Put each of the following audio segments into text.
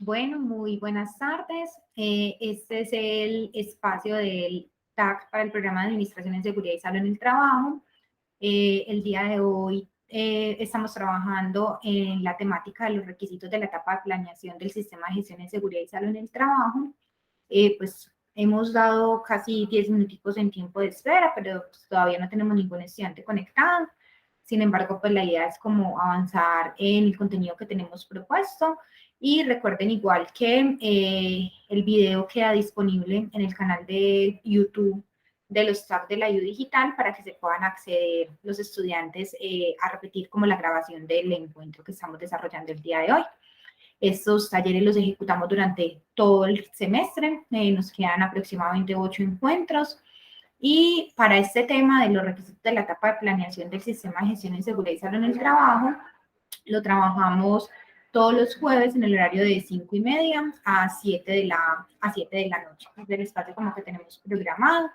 Bueno, muy buenas tardes. Este es el espacio del TAC para el Programa de Administración en Seguridad y Salud en el Trabajo. El día de hoy estamos trabajando en la temática de los requisitos de la etapa de planeación del Sistema de Gestión en Seguridad y Salud en el Trabajo. Pues hemos dado casi 10 minuticos en tiempo de espera, pero pues, todavía no tenemos ningún estudiante conectado. Sin embargo, pues la idea es como avanzar en el contenido que tenemos propuesto. Y recuerden igual que el video queda disponible en el canal de YouTube de los TAC de la U Digital para que se puedan acceder los estudiantes a repetir como la grabación del encuentro que estamos desarrollando el día de hoy. Estos talleres los ejecutamos durante todo el semestre, nos quedan aproximadamente 8 encuentros. Y para este tema de los requisitos de la etapa de planeación del Sistema de Gestión en Seguridad y Salud en el Trabajo, lo trabajamos todos los jueves en el horario de 5:30 a 7 de la noche. Es el espacio como que tenemos programado.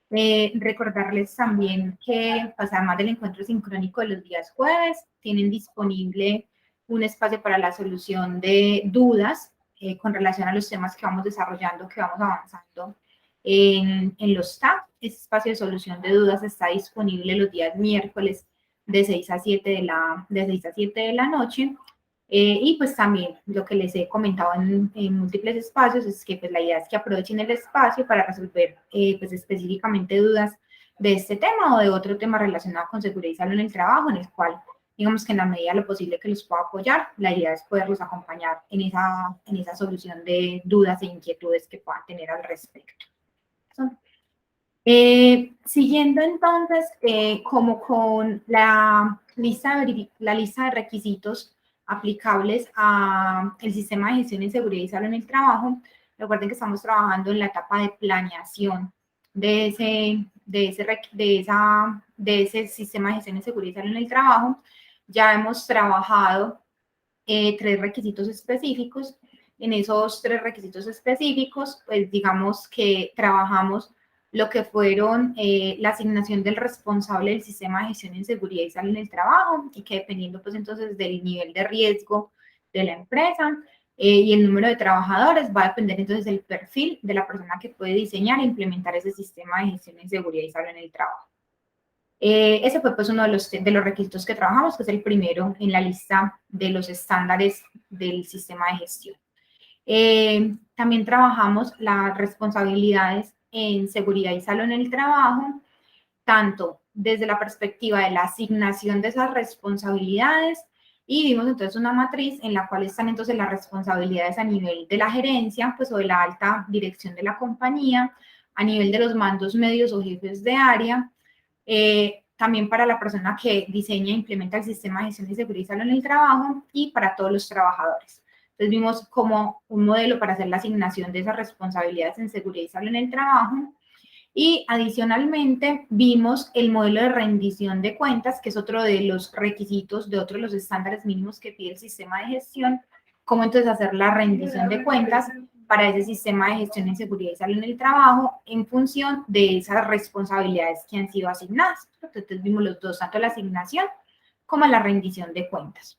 Recordarles también que, pues, además del encuentro sincrónico de los días jueves, tienen disponible un espacio para la solución de dudas con relación a los temas que vamos desarrollando, que vamos avanzando en los TAC. Este espacio de solución de dudas está disponible los días miércoles de 6 a 7 de la noche. Y pues también lo que les he comentado en múltiples espacios es que pues la idea es que aprovechen el espacio para resolver pues específicamente dudas de este tema o de otro tema relacionado con seguridad y salud en el trabajo, en el cual digamos que en la medida de lo posible que los pueda apoyar, la idea es poderlos acompañar en esa solución de dudas e inquietudes que puedan tener al respecto. Siguiendo entonces como con la lista de requisitos aplicables al sistema de gestión en seguridad y salud en el trabajo, recuerden que estamos trabajando en la etapa de planeación de ese sistema de gestión en seguridad y salud en el trabajo. Ya hemos trabajado 3 requisitos específicos. En esos 3 requisitos específicos, pues digamos que trabajamos lo que fueron la asignación del responsable del sistema de gestión en seguridad y salud en el trabajo, y que dependiendo pues entonces del nivel de riesgo de la empresa y el número de trabajadores, va a depender entonces del perfil de la persona que puede diseñar e implementar ese sistema de gestión en seguridad y salud en el trabajo. Ese fue pues uno de los requisitos que trabajamos, que es el primero en la lista de los estándares del sistema de gestión. También trabajamos las responsabilidades en seguridad y salud en el trabajo, tanto desde la perspectiva de la asignación de esas responsabilidades, y vimos entonces una matriz en la cual están entonces las responsabilidades a nivel de la gerencia, pues o de la alta dirección de la compañía, a nivel de los mandos medios o jefes de área, también para la persona que diseña e implementa el sistema de gestión y seguridad y salud en el trabajo, y para todos los trabajadores. Entonces vimos como un modelo para hacer la asignación de esas responsabilidades en seguridad y salud en el trabajo. Y adicionalmente vimos el modelo de rendición de cuentas, que es otro de los requisitos, de otro de los estándares mínimos que pide el sistema de gestión, cómo entonces hacer la rendición de cuentas para ese sistema de gestión en seguridad y salud en el trabajo en función de esas responsabilidades que han sido asignadas. Entonces vimos los dos, tanto la asignación como la rendición de cuentas.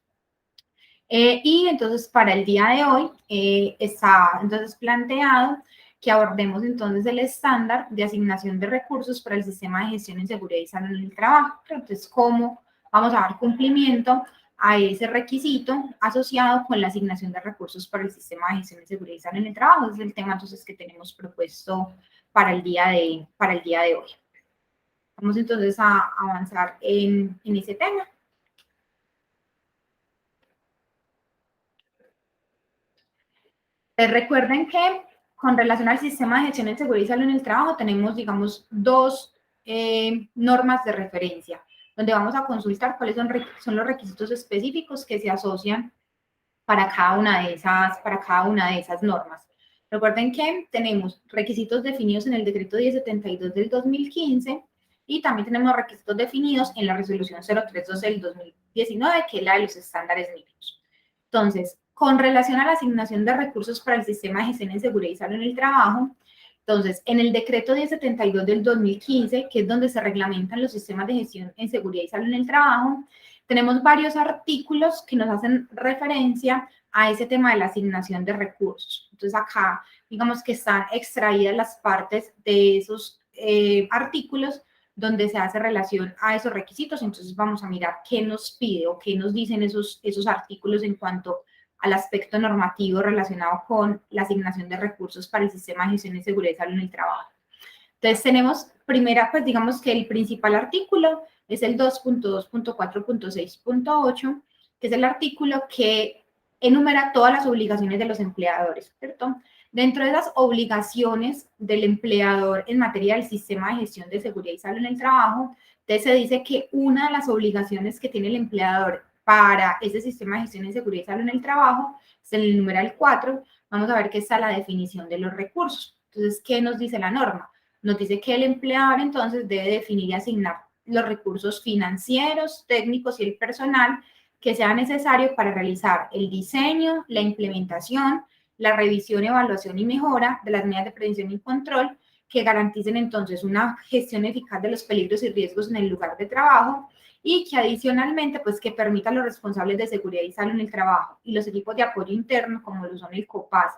Y entonces para el día de hoy está entonces planteado que abordemos entonces el estándar de asignación de recursos para el sistema de gestión en seguridad y salud en el trabajo. Entonces, ¿cómo vamos a dar cumplimiento a ese requisito asociado con la asignación de recursos para el sistema de gestión en seguridad y salud en el trabajo? Ese es el tema entonces que tenemos propuesto para el día de hoy. Vamos entonces a avanzar en ese tema. Recuerden que con relación al sistema de gestión de seguridad y salud en el trabajo tenemos, digamos, 2 normas de referencia, donde vamos a consultar cuáles son los requisitos específicos que se asocian para cada una de esas normas. Recuerden que tenemos requisitos definidos en el decreto 1072 del 2015 y también tenemos requisitos definidos en la resolución 032 del 2019, que es la de los estándares mínimos. Entonces, con relación a la asignación de recursos para el sistema de gestión en seguridad y salud en el trabajo, entonces, en el decreto 1072 del 2015, que es donde se reglamentan los sistemas de gestión en seguridad y salud en el trabajo, tenemos varios artículos que nos hacen referencia a ese tema de la asignación de recursos. Entonces acá, digamos que están extraídas las partes de esos artículos donde se hace relación a esos requisitos. Entonces vamos a mirar qué nos pide o qué nos dicen esos artículos en cuanto al aspecto normativo relacionado con la asignación de recursos para el sistema de gestión de seguridad y salud en el trabajo. Entonces tenemos primera, pues digamos que el principal artículo es el 2.2.4.6.8, que es el artículo que enumera todas las obligaciones de los empleadores, ¿cierto? Dentro de las obligaciones del empleador en materia del sistema de gestión de seguridad y salud en el trabajo, entonces se dice que una de las obligaciones que tiene el empleador para ese sistema de gestión de seguridad y salud en el trabajo es el numeral 4. Vamos a ver que está la definición de los recursos. Entonces, ¿qué nos dice la norma? Nos dice que el empleador entonces debe definir y asignar los recursos financieros, técnicos y el personal que sea necesario para realizar el diseño, la implementación, la revisión, evaluación y mejora de las medidas de prevención y control que garanticen entonces una gestión eficaz de los peligros y riesgos en el lugar de trabajo y que adicionalmente pues que permita a los responsables de seguridad y salud en el trabajo y los equipos de apoyo interno como lo son el COPAS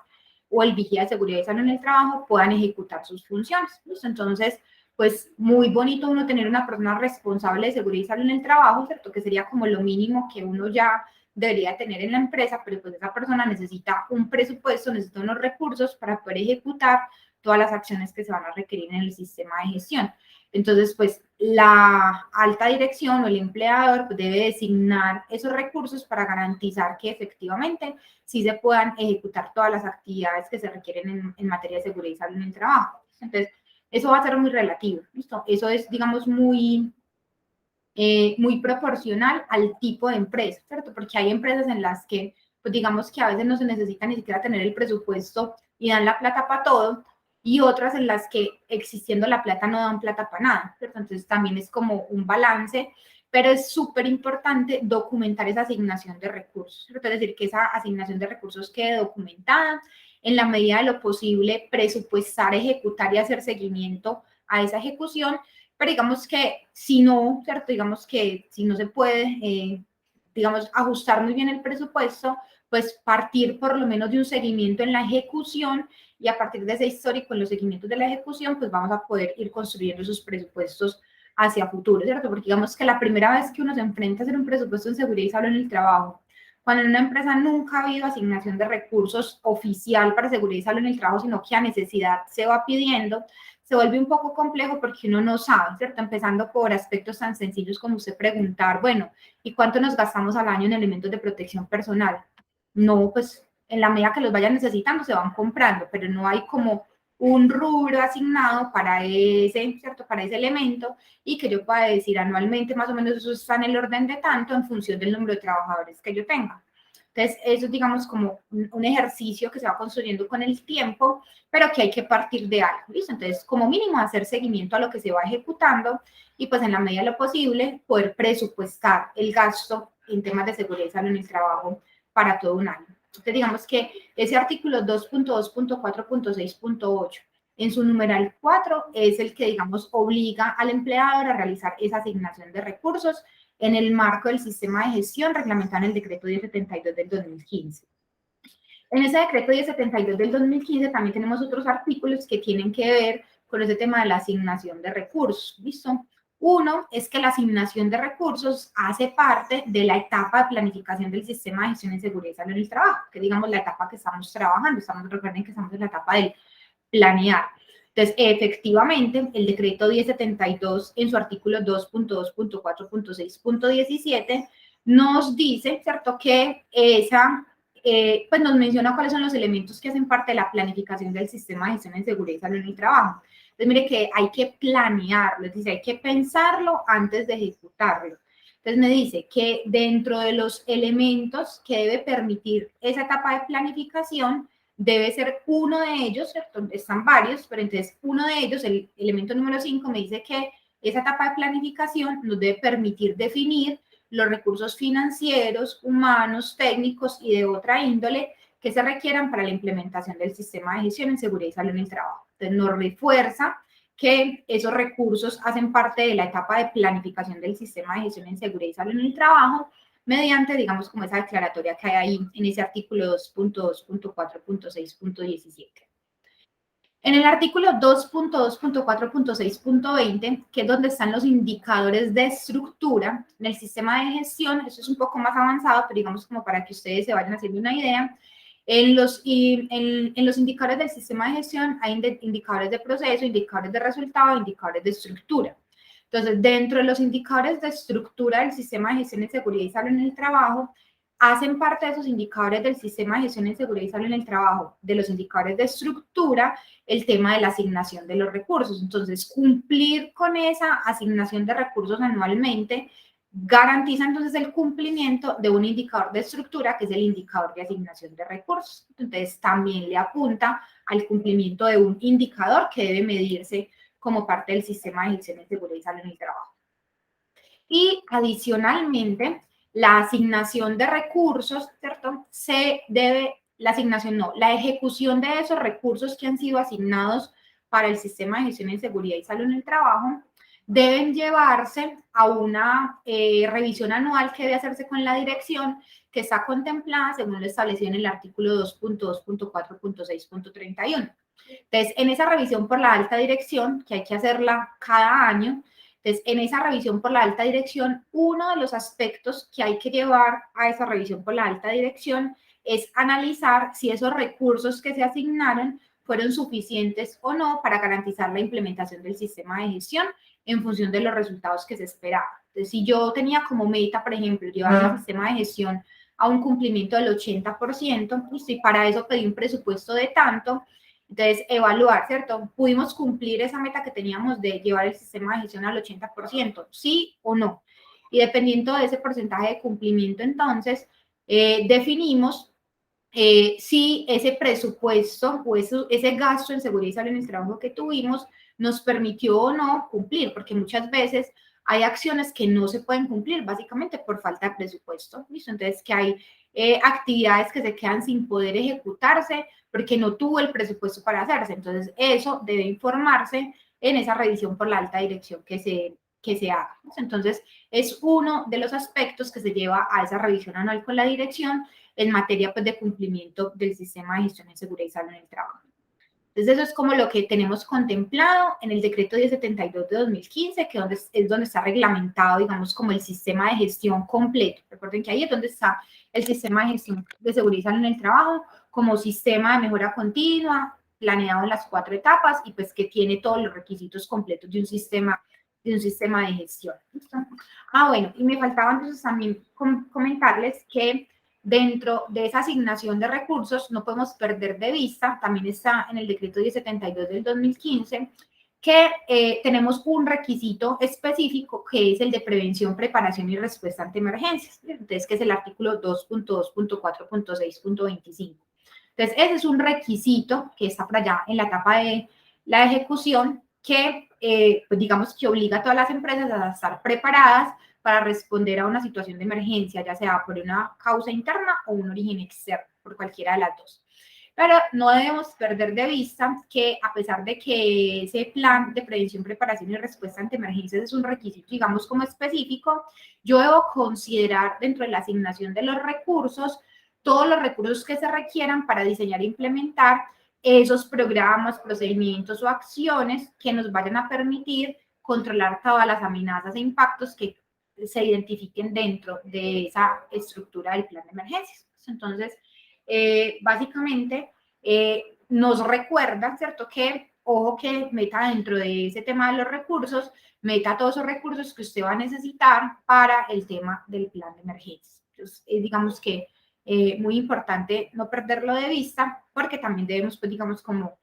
o el vigía de seguridad y salud en el trabajo puedan ejecutar sus funciones. ¿Listo? Entonces, pues muy bonito uno tener una persona responsable de seguridad y salud en el trabajo, ¿cierto? Que sería como lo mínimo que uno ya debería tener en la empresa, pero pues esa persona necesita un presupuesto, necesita unos recursos para poder ejecutar todas las acciones que se van a requerir en el sistema de gestión. Entonces, pues la alta dirección o el empleador pues, debe designar esos recursos para garantizar que efectivamente sí se puedan ejecutar todas las actividades que se requieren en materia de seguridad y salud en el trabajo. Entonces, eso va a ser muy relativo, ¿listo? Eso es, digamos, muy proporcional al tipo de empresa, ¿cierto? Porque hay empresas en las que, pues digamos que a veces no se necesita ni siquiera tener el presupuesto y dan la plata para todo, y otras en las que existiendo la plata no dan plata para nada, ¿cierto? Entonces también es como un balance, pero es súper importante documentar esa asignación de recursos, ¿cierto? Es decir, que esa asignación de recursos quede documentada, en la medida de lo posible presupuestar, ejecutar y hacer seguimiento a esa ejecución, pero digamos que si no, ¿cierto? Digamos que si no se puede, digamos, ajustar muy bien el presupuesto, pues partir por lo menos de un seguimiento en la ejecución y a partir de ese histórico en los seguimientos de la ejecución, pues vamos a poder ir construyendo esos presupuestos hacia futuro, ¿cierto? Porque digamos que la primera vez que uno se enfrenta a hacer un presupuesto en seguridad y salud en el trabajo, cuando en una empresa nunca ha habido asignación de recursos oficial para seguridad y salud en el trabajo, sino que a necesidad se va pidiendo, se vuelve un poco complejo porque uno no sabe, ¿cierto? Empezando por aspectos tan sencillos como usted preguntar, bueno, ¿y cuánto nos gastamos al año en elementos de protección personal? No, pues en la medida que los vayan necesitando se van comprando, pero no hay como un rubro asignado para ese, ¿cierto? Para ese elemento y que yo pueda decir anualmente más o menos eso está en el orden de tanto en función del número de trabajadores que yo tenga. Entonces, eso es, digamos, como un ejercicio que se va construyendo con el tiempo, pero que hay que partir de algo, ¿listo? Entonces, como mínimo, hacer seguimiento a lo que se va ejecutando y, pues, en la medida de lo posible, poder presupuestar el gasto en temas de seguridad y salud en el trabajo para todo un año. Entonces, digamos que ese artículo 2.2.4.6.8, en su numeral 4, es el que, digamos, obliga al empleador a realizar esa asignación de recursos en el marco del sistema de gestión reglamentado en el decreto 1072 del 2015. En ese decreto 1072 del 2015 también tenemos otros artículos que tienen que ver con ese tema de la asignación de recursos, ¿listo? Uno es que la asignación de recursos hace parte de la etapa de planificación del sistema de gestión de seguridad y salud en el trabajo, que digamos la etapa que estamos trabajando, recuerden que estamos en la etapa del planear. Entonces, efectivamente, el decreto 1072 en su artículo 2.2.4.6.17 nos dice, ¿cierto?, que esa, pues nos menciona cuáles son los elementos que hacen parte de la planificación del sistema de gestión en seguridad y salud en el trabajo. Entonces, mire que hay que planearlo, es decir, hay que pensarlo antes de ejecutarlo. Entonces, me dice que dentro de los elementos que debe permitir esa etapa de planificación, debe ser uno de ellos, ¿cierto? Están varios, pero entonces uno de ellos, el elemento número 5, me dice que esa etapa de planificación nos debe permitir definir los recursos financieros, humanos, técnicos y de otra índole que se requieran para la implementación del sistema de gestión en seguridad y salud en el trabajo. Entonces nos refuerza que esos recursos hacen parte de la etapa de planificación del sistema de gestión en seguridad y salud en el trabajo, mediante, digamos, como esa declaratoria que hay ahí en ese artículo 2.2.4.6.17. En el artículo 2.2.4.6.20, que es donde están los indicadores de estructura en el sistema de gestión, eso es un poco más avanzado, pero digamos como para que ustedes se vayan haciendo una idea. En los indicadores del sistema de gestión hay indicadores de proceso, indicadores de resultado, indicadores de estructura. Entonces, dentro de los indicadores de estructura del sistema de gestión de seguridad y salud en el trabajo, hacen parte de esos indicadores del sistema de gestión de seguridad y salud en el trabajo, de los indicadores de estructura, el tema de la asignación de los recursos. Entonces, cumplir con esa asignación de recursos anualmente garantiza entonces el cumplimiento de un indicador de estructura, que es el indicador de asignación de recursos. Entonces, también le apunta al cumplimiento de un indicador que debe medirse como parte del sistema de gestión de seguridad y salud en el trabajo. Y adicionalmente, la asignación de recursos, ¿cierto? La ejecución de esos recursos que han sido asignados para el sistema de gestión de seguridad y salud en el trabajo deben llevarse a una revisión anual que debe hacerse con la dirección, que está contemplada según lo establecido en el artículo 2.2.4.6.31. Entonces, en esa revisión por la alta dirección, que hay que hacerla cada año, entonces, en esa revisión por la alta dirección, uno de los aspectos que hay que llevar a esa revisión por la alta dirección es analizar si esos recursos que se asignaron fueron suficientes o no para garantizar la implementación del sistema de gestión en función de los resultados que se esperaban. Entonces, si yo tenía como meta, por ejemplo, llevar el sistema de gestión a un cumplimiento del 80%, y para eso pedí un presupuesto de tanto, entonces, evaluar, ¿cierto? ¿Pudimos cumplir esa meta que teníamos de llevar el sistema de gestión al 80%? ¿Sí o no? Y dependiendo de ese porcentaje de cumplimiento, entonces, definimos si ese presupuesto o ese gasto en seguridad y salud en el trabajo que tuvimos nos permitió o no cumplir, porque muchas veces hay acciones que no se pueden cumplir básicamente por falta de presupuesto, ¿listo? Entonces, que hay actividades que se quedan sin poder ejecutarse porque no tuvo el presupuesto para hacerse. Entonces, eso debe informarse en esa revisión por la alta dirección que se haga. Entonces, es uno de los aspectos que se lleva a esa revisión anual con la dirección en materia pues, de cumplimiento del sistema de gestión de seguridad y salud en el trabajo. Entonces, eso es como lo que tenemos contemplado en el decreto 1072 de 2015, que es donde está reglamentado, digamos, como el sistema de gestión completo. Recuerden que ahí es donde está el sistema de gestión de seguridad y salud en el trabajo, como sistema de mejora continua, planeado en las 4 etapas y pues que tiene todos los requisitos completos de un sistema de gestión. ¿Listo? Bueno, y me faltaba entonces también comentarles que dentro de esa asignación de recursos no podemos perder de vista, también está en el decreto 1072 del 2015, que tenemos un requisito específico que es el de prevención, preparación y respuesta ante emergencias. Entonces, que es el artículo 2.2.4.6.25. Entonces, ese es un requisito que está para allá en la etapa de la ejecución que, pues digamos, que obliga a todas las empresas a estar preparadas para responder a una situación de emergencia, ya sea por una causa interna o un origen externo, por cualquiera de las dos. Pero no debemos perder de vista que a pesar de que ese plan de prevención, preparación y respuesta ante emergencias es un requisito, digamos, como específico, yo debo considerar dentro de la asignación de los recursos todos los recursos que se requieran para diseñar e implementar esos programas, procedimientos o acciones que nos vayan a permitir controlar todas las amenazas e impactos que se identifiquen dentro de esa estructura del plan de emergencias. Entonces, básicamente, nos recuerda, ¿cierto? Que, ojo, que meta dentro de ese tema de los recursos, meta todos esos recursos que usted va a necesitar para el tema del plan de emergencias. Entonces, digamos que muy importante no perderlo de vista, porque también debemos, pues, digamos, como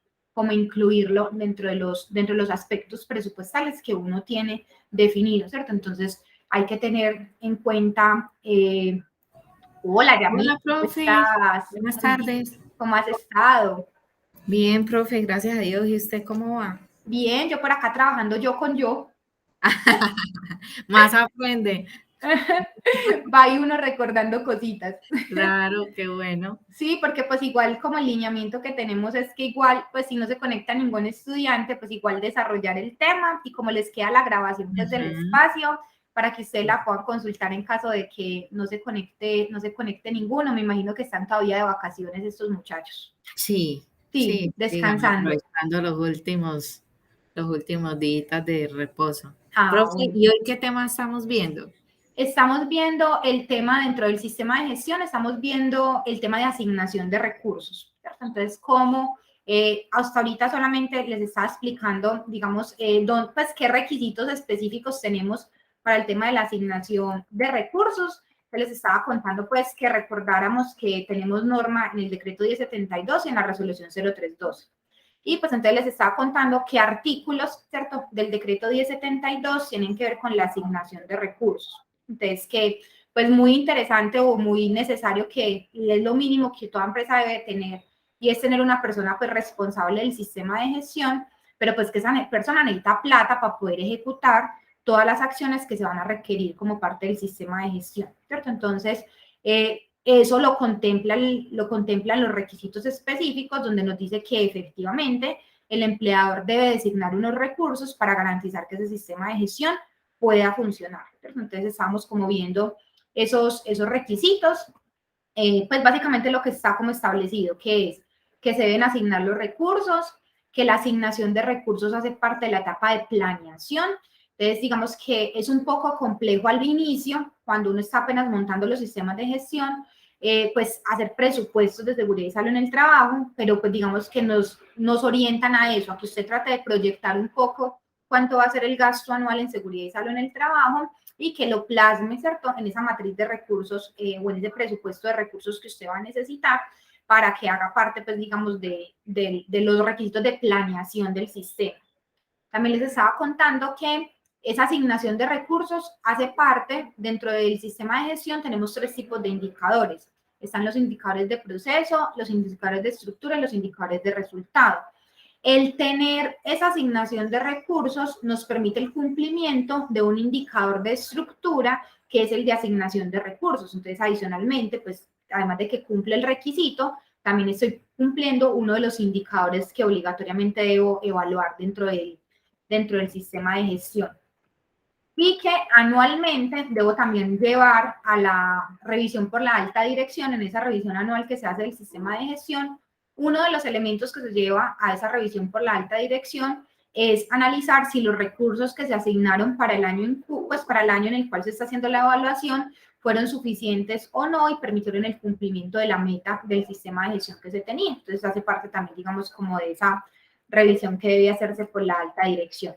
incluirlo dentro de los aspectos presupuestales que uno tiene definido, ¿cierto? Entonces, hay que tener en cuenta, hola, Yami, Hola, ¿cómo profe. estás? Buenas tardes. ¿Cómo has estado? Bien, profe, gracias a Dios. ¿Y usted cómo va? Bien, yo por acá trabajando yo con yo. Más aprende. Va y uno recordando cositas. Claro, qué bueno. Sí, porque pues igual como el lineamiento que tenemos es que igual, pues si no se conecta ningún estudiante, pues igual desarrollar el tema y como les queda la grabación pues del Ujú. espacio, para que ustedes la puedan consultar en caso de que no se conecte ninguno. Me imagino que están todavía de vacaciones estos muchachos. Sí, Sí, digamos, descansando. aprovechando los últimos días de reposo. Ah, Profe, bueno. ¿y hoy qué tema estamos viendo? Estamos viendo el tema dentro del sistema de gestión, estamos viendo el tema de asignación de recursos, ¿cierto? Entonces, cómo hasta ahorita solamente les estaba explicando, digamos, pues, qué requisitos específicos tenemos para el tema de la asignación de recursos. Les estaba contando, pues, que recordáramos que tenemos norma en el decreto 1072 y en la resolución 0312. Y pues entonces les estaba contando qué artículos, ¿cierto?, del decreto 1072 tienen que ver con la asignación de recursos. Entonces, que pues muy interesante o muy necesario, que es lo mínimo que toda empresa debe tener, y es tener una persona pues responsable del sistema de gestión, pero pues que esa persona necesita plata para poder ejecutar todas las acciones que se van a requerir como parte del sistema de gestión, ¿cierto? Entonces, eso lo contemplan los requisitos específicos, donde nos dice que efectivamente el empleador debe designar unos recursos para garantizar que ese sistema de gestión pueda funcionar. Entonces estamos como viendo esos requisitos, pues básicamente lo que está como establecido, que es que se deben asignar los recursos, que la asignación de recursos hace parte de la etapa de planeación. Entonces, digamos que es un poco complejo al inicio, cuando uno está apenas montando los sistemas de gestión, pues hacer presupuestos de seguridad y salud en el trabajo, pero pues digamos que nos orientan a eso, a que usted trate de proyectar un poco cuánto va a ser el gasto anual en seguridad y salud en el trabajo, y que lo plasme, ¿cierto?, en esa matriz de recursos o en ese presupuesto de recursos que usted va a necesitar para que haga parte, pues, digamos, de los requisitos de planeación del sistema. También les estaba contando que esa asignación de recursos hace parte, dentro del sistema de gestión tenemos 3 tipos de indicadores. Están los indicadores de proceso, los indicadores de estructura y los indicadores de resultado. El tener esa asignación de recursos nos permite el cumplimiento de un indicador de estructura, que es el de asignación de recursos. Entonces, adicionalmente, pues, además de que cumple el requisito, también estoy cumpliendo uno de los indicadores que obligatoriamente debo evaluar dentro del sistema de gestión. Y que anualmente debo también llevar a la revisión por la alta dirección. En esa revisión anual que se hace del sistema de gestión, uno de los elementos que se lleva a esa revisión por la alta dirección es analizar si los recursos que se asignaron para el año en el cual se está haciendo la evaluación fueron suficientes o no y permitieron el cumplimiento de la meta del sistema de gestión que se tenía. Entonces hace parte también, digamos, como de esa revisión que debe hacerse por la alta dirección.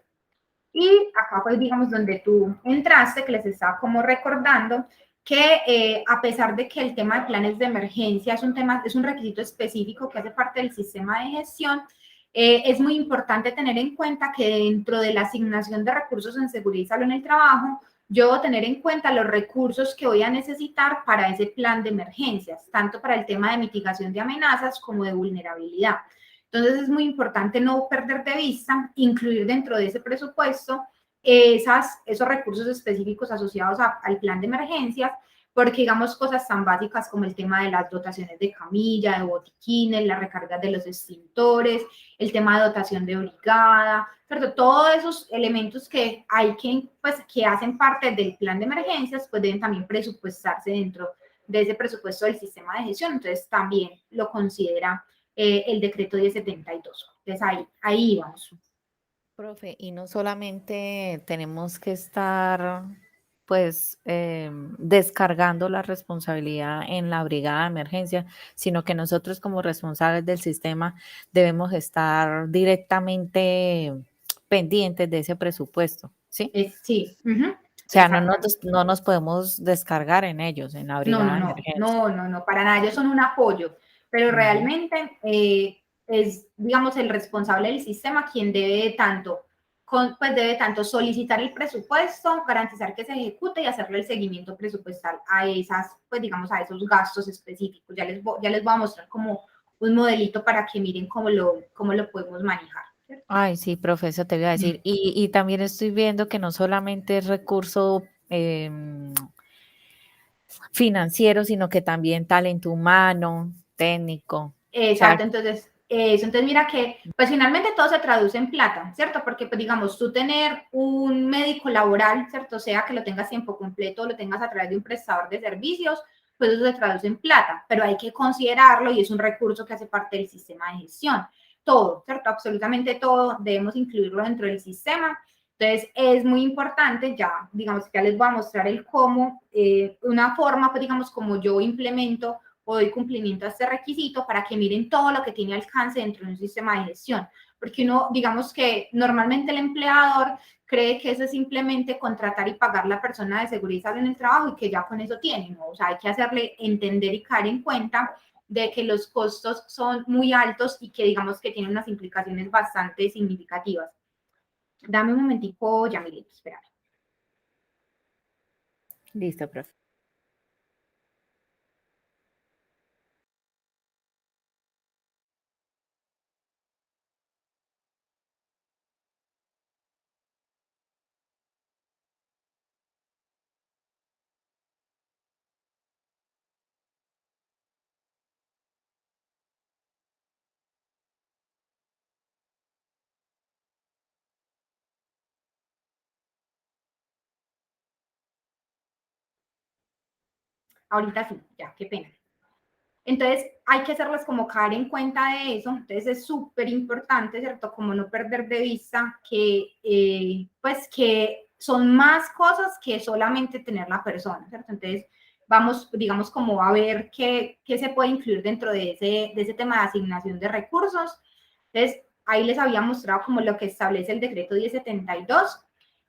Y acá, pues, digamos, donde tú entraste, que les estaba como recordando que a pesar de que el tema de planes de emergencia es un requisito específico que hace parte del sistema de gestión, es muy importante tener en cuenta que dentro de la asignación de recursos en seguridad y salud en el trabajo, yo debo tener en cuenta los recursos que voy a necesitar para ese plan de emergencias, tanto para el tema de mitigación de amenazas como de vulnerabilidad. Entonces es muy importante no perder de vista, incluir dentro de ese presupuesto esos recursos específicos asociados al plan de emergencias, porque digamos cosas tan básicas como el tema de las dotaciones de camilla, de botiquines, la recarga de los extintores, el tema de dotación de brigada, pero todos esos elementos que hay que hacen parte del plan de emergencias, pues deben también presupuestarse dentro de ese presupuesto del sistema de gestión. Entonces también lo considera el decreto 1072. Entonces ahí vamos. Profe, y no solamente tenemos que estar, pues, descargando la responsabilidad en la brigada de emergencia, sino que nosotros como responsables del sistema debemos estar directamente pendientes de ese presupuesto, ¿sí? Sí, O sea, exactamente. no nos podemos descargar en ellos, en la No, brigada no, de no, emergencia. no, no, no, para nada. Ellos son un apoyo, pero Ujú. realmente es, digamos, el responsable del sistema quien debe tanto solicitar el presupuesto, garantizar que se ejecute y hacerle el seguimiento presupuestal a pues digamos, a esos gastos específicos. Ya les voy a mostrar como un modelito para que miren cómo lo podemos manejar. ¿Cierto? Ay, sí, profe, eso te iba a decir. Y también estoy viendo que no solamente es recurso financiero, sino que también talento humano, técnico. O sea, Exacto, entonces, Eso, entonces mira que pues finalmente todo se traduce en plata, ¿cierto? Porque pues digamos, tú tener un médico laboral, ¿cierto? Sea que lo tengas tiempo completo o lo tengas a través de un prestador de servicios, pues eso se traduce en plata, pero hay que considerarlo y es un recurso que hace parte del sistema de gestión. Todo, ¿cierto? Absolutamente todo debemos incluirlo dentro del sistema. Entonces es muy importante, ya digamos que ya les voy a mostrar el cómo, una forma, pues digamos, como yo implemento o doy cumplimiento a este requisito para que miren todo lo que tiene alcance dentro de un sistema de gestión. Porque uno, digamos que normalmente el empleador cree que eso es simplemente contratar y pagar a la persona de seguridad y salud en el trabajo y que ya con eso tiene, ¿no? O sea, hay que hacerle entender y caer en cuenta de que los costos son muy altos y que digamos que tienen unas implicaciones bastante significativas. Dame un momentico, Yamilito, espera. Listo, profe. Ahorita sí, ya, qué pena. Entonces, hay que hacerlas como caer en cuenta de eso. Entonces, es súper importante, ¿cierto? Como no perder de vista que, pues, que son más cosas que solamente tener la persona, ¿cierto? Entonces, vamos, digamos, como a ver qué se puede incluir dentro de ese tema de asignación de recursos. Entonces, ahí les había mostrado como lo que establece el decreto 1072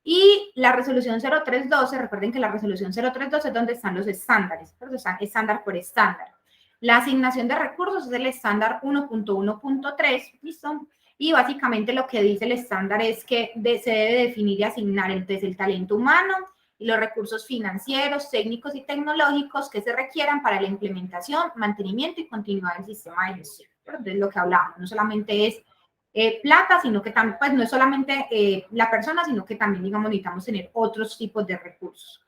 y la resolución 0312. Recuerden que la resolución 0312 es donde están los estándares, ¿cierto? Están estándar por estándar. La asignación de recursos es el estándar 1.1.3, ¿listo? Y básicamente lo que dice el estándar es que se debe definir y asignar entonces el talento humano y los recursos financieros, técnicos y tecnológicos que se requieran para la implementación, mantenimiento y continuidad del sistema de gestión. Entonces, lo que hablamos, no solamente es plata, sino que también, pues no es solamente la persona, sino que también, digamos, necesitamos tener otros tipos de recursos.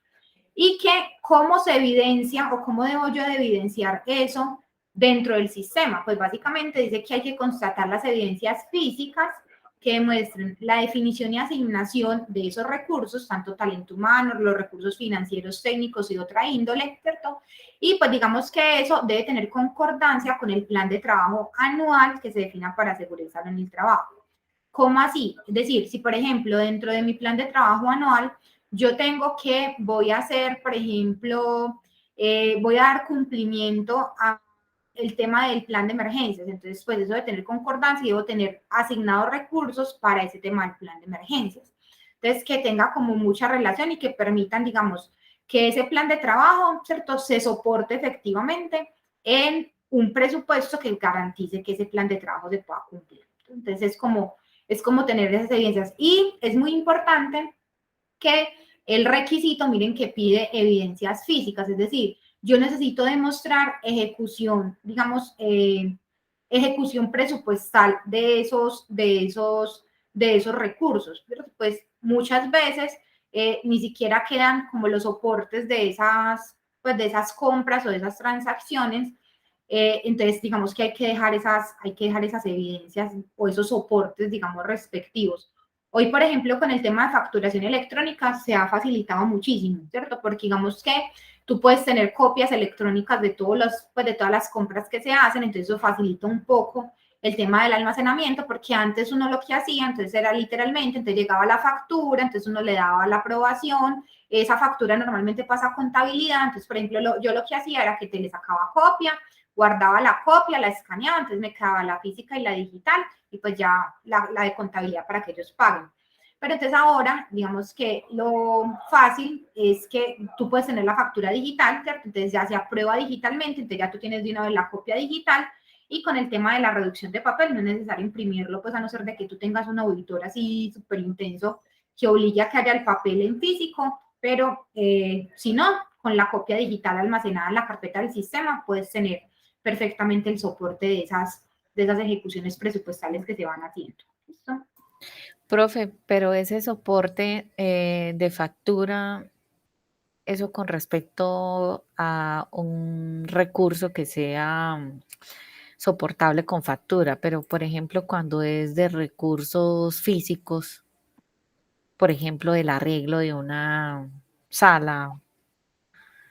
Y que cómo se evidencia o cómo debo yo de evidenciar eso dentro del sistema. Pues básicamente dice que hay que constatar las evidencias físicas que demuestren la definición y asignación de esos recursos, tanto talento humano, los recursos financieros, técnicos y de otra índole, ¿cierto? Y pues digamos que eso debe tener concordancia con el plan de trabajo anual que se defina para seguridad en el trabajo. ¿Cómo así? Es decir, si por ejemplo dentro de mi plan de trabajo anual yo tengo que voy a hacer, por ejemplo, voy a dar cumplimiento a el tema del plan de emergencias. Entonces, pues eso de tener concordancia y debo tener asignados recursos para ese tema del plan de emergencias. Entonces, que tenga como mucha relación y que permitan, digamos, que ese plan de trabajo, ¿cierto?, se soporte efectivamente en un presupuesto que garantice que ese plan de trabajo se pueda cumplir. Entonces, es como tener esas evidencias. Y es muy importante que el requisito, miren, que pide evidencias físicas, es decir, yo necesito demostrar ejecución, digamos, ejecución presupuestal de esos recursos. Pero pues muchas veces ni siquiera quedan como los soportes pues, de esas compras o de esas transacciones. Entonces, digamos que hay que dejar esas evidencias o esos soportes, digamos, respectivos. Hoy, por ejemplo, con el tema de facturación electrónica se ha facilitado muchísimo, ¿cierto? Porque digamos que tú puedes tener copias electrónicas de, pues de todas las compras que se hacen, entonces eso facilita un poco el tema del almacenamiento, porque antes uno lo que hacía, entonces era literalmente, entonces llegaba la factura, entonces uno le daba la aprobación, esa factura normalmente pasa a contabilidad, entonces, por ejemplo, yo lo que hacía era que te le sacaba copia, guardaba la copia, la escaneaba, entonces me quedaba la física y la digital, y pues ya la de contabilidad para que ellos paguen. Pero entonces ahora, digamos que lo fácil es que tú puedes tener la factura digital, ¿cierto? Entonces ya se aprueba digitalmente, entonces ya tú tienes de una vez la copia digital y con el tema de la reducción de papel no es necesario imprimirlo, pues a no ser de que tú tengas un auditor así súper intenso que obligue a que haya el papel en físico, pero si no, con la copia digital almacenada en la carpeta del sistema puedes tener perfectamente el soporte de esas ejecuciones presupuestales que se van haciendo. ¿Listo? Profe, pero ese soporte de factura, eso con respecto a un recurso que sea, soportable con factura, pero por ejemplo, cuando es de recursos físicos, por ejemplo, el arreglo de una sala.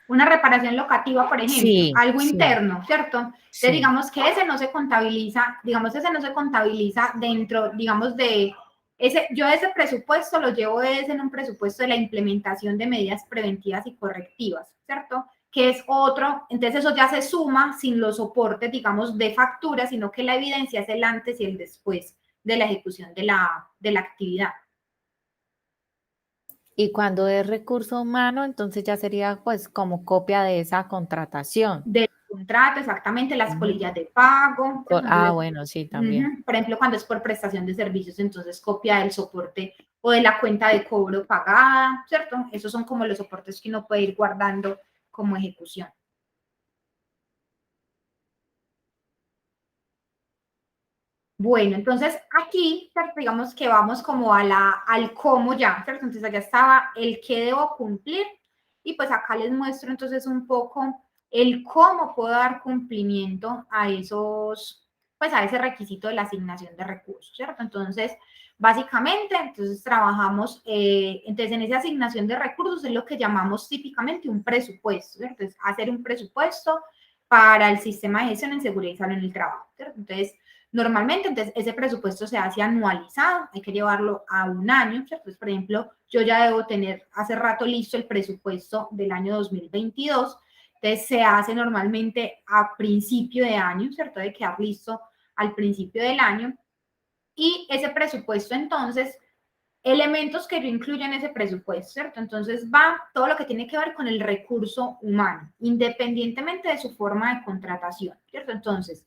Una reparación locativa, por ejemplo, Sí, algo sí, interno, ¿cierto? Entonces, sí. digamos que ese no se contabiliza, digamos, ese no se contabiliza dentro, digamos, de ese, yo ese presupuesto lo llevo es en un presupuesto de la implementación de medidas preventivas y correctivas, ¿cierto? Que es otro, entonces eso ya se suma sin los soportes, digamos, de factura, sino que la evidencia es el antes y el después de la ejecución de la actividad. Y cuando es recurso humano, entonces ya sería pues como copia de esa contratación. Del contrato, exactamente, las Ujú. colillas de pago, ¿cierto? Ah, Entonces, bueno, sí, también. por ejemplo, cuando es por prestación de servicios, entonces copia del soporte o de la cuenta de cobro pagada, ¿cierto? Esos son como los soportes que uno puede ir guardando como ejecución. Bueno, entonces aquí, ¿cierto? Digamos que vamos como al cómo ya, ¿cierto? Entonces allá estaba el qué debo cumplir y pues acá les muestro entonces un poco el cómo puedo dar cumplimiento a esos, pues a ese requisito de la asignación de recursos, ¿cierto? Entonces, básicamente, entonces trabajamos, entonces en esa asignación de recursos es lo que llamamos típicamente un presupuesto, ¿cierto? Es hacer un presupuesto para el sistema de gestión en seguridad y salud en el trabajo, ¿cierto? Entonces, normalmente, entonces, ese presupuesto se hace anualizado, hay que llevarlo a un año, ¿cierto? Entonces, por ejemplo, yo ya debo tener hace rato listo el presupuesto del año 2022, entonces se hace normalmente a principio de año, ¿cierto? Debe quedar listo al principio del año y ese presupuesto entonces elementos que yo incluyo en ese presupuesto, ¿cierto? Entonces va todo lo que tiene que ver con el recurso humano, independientemente de su forma de contratación, ¿cierto? Entonces,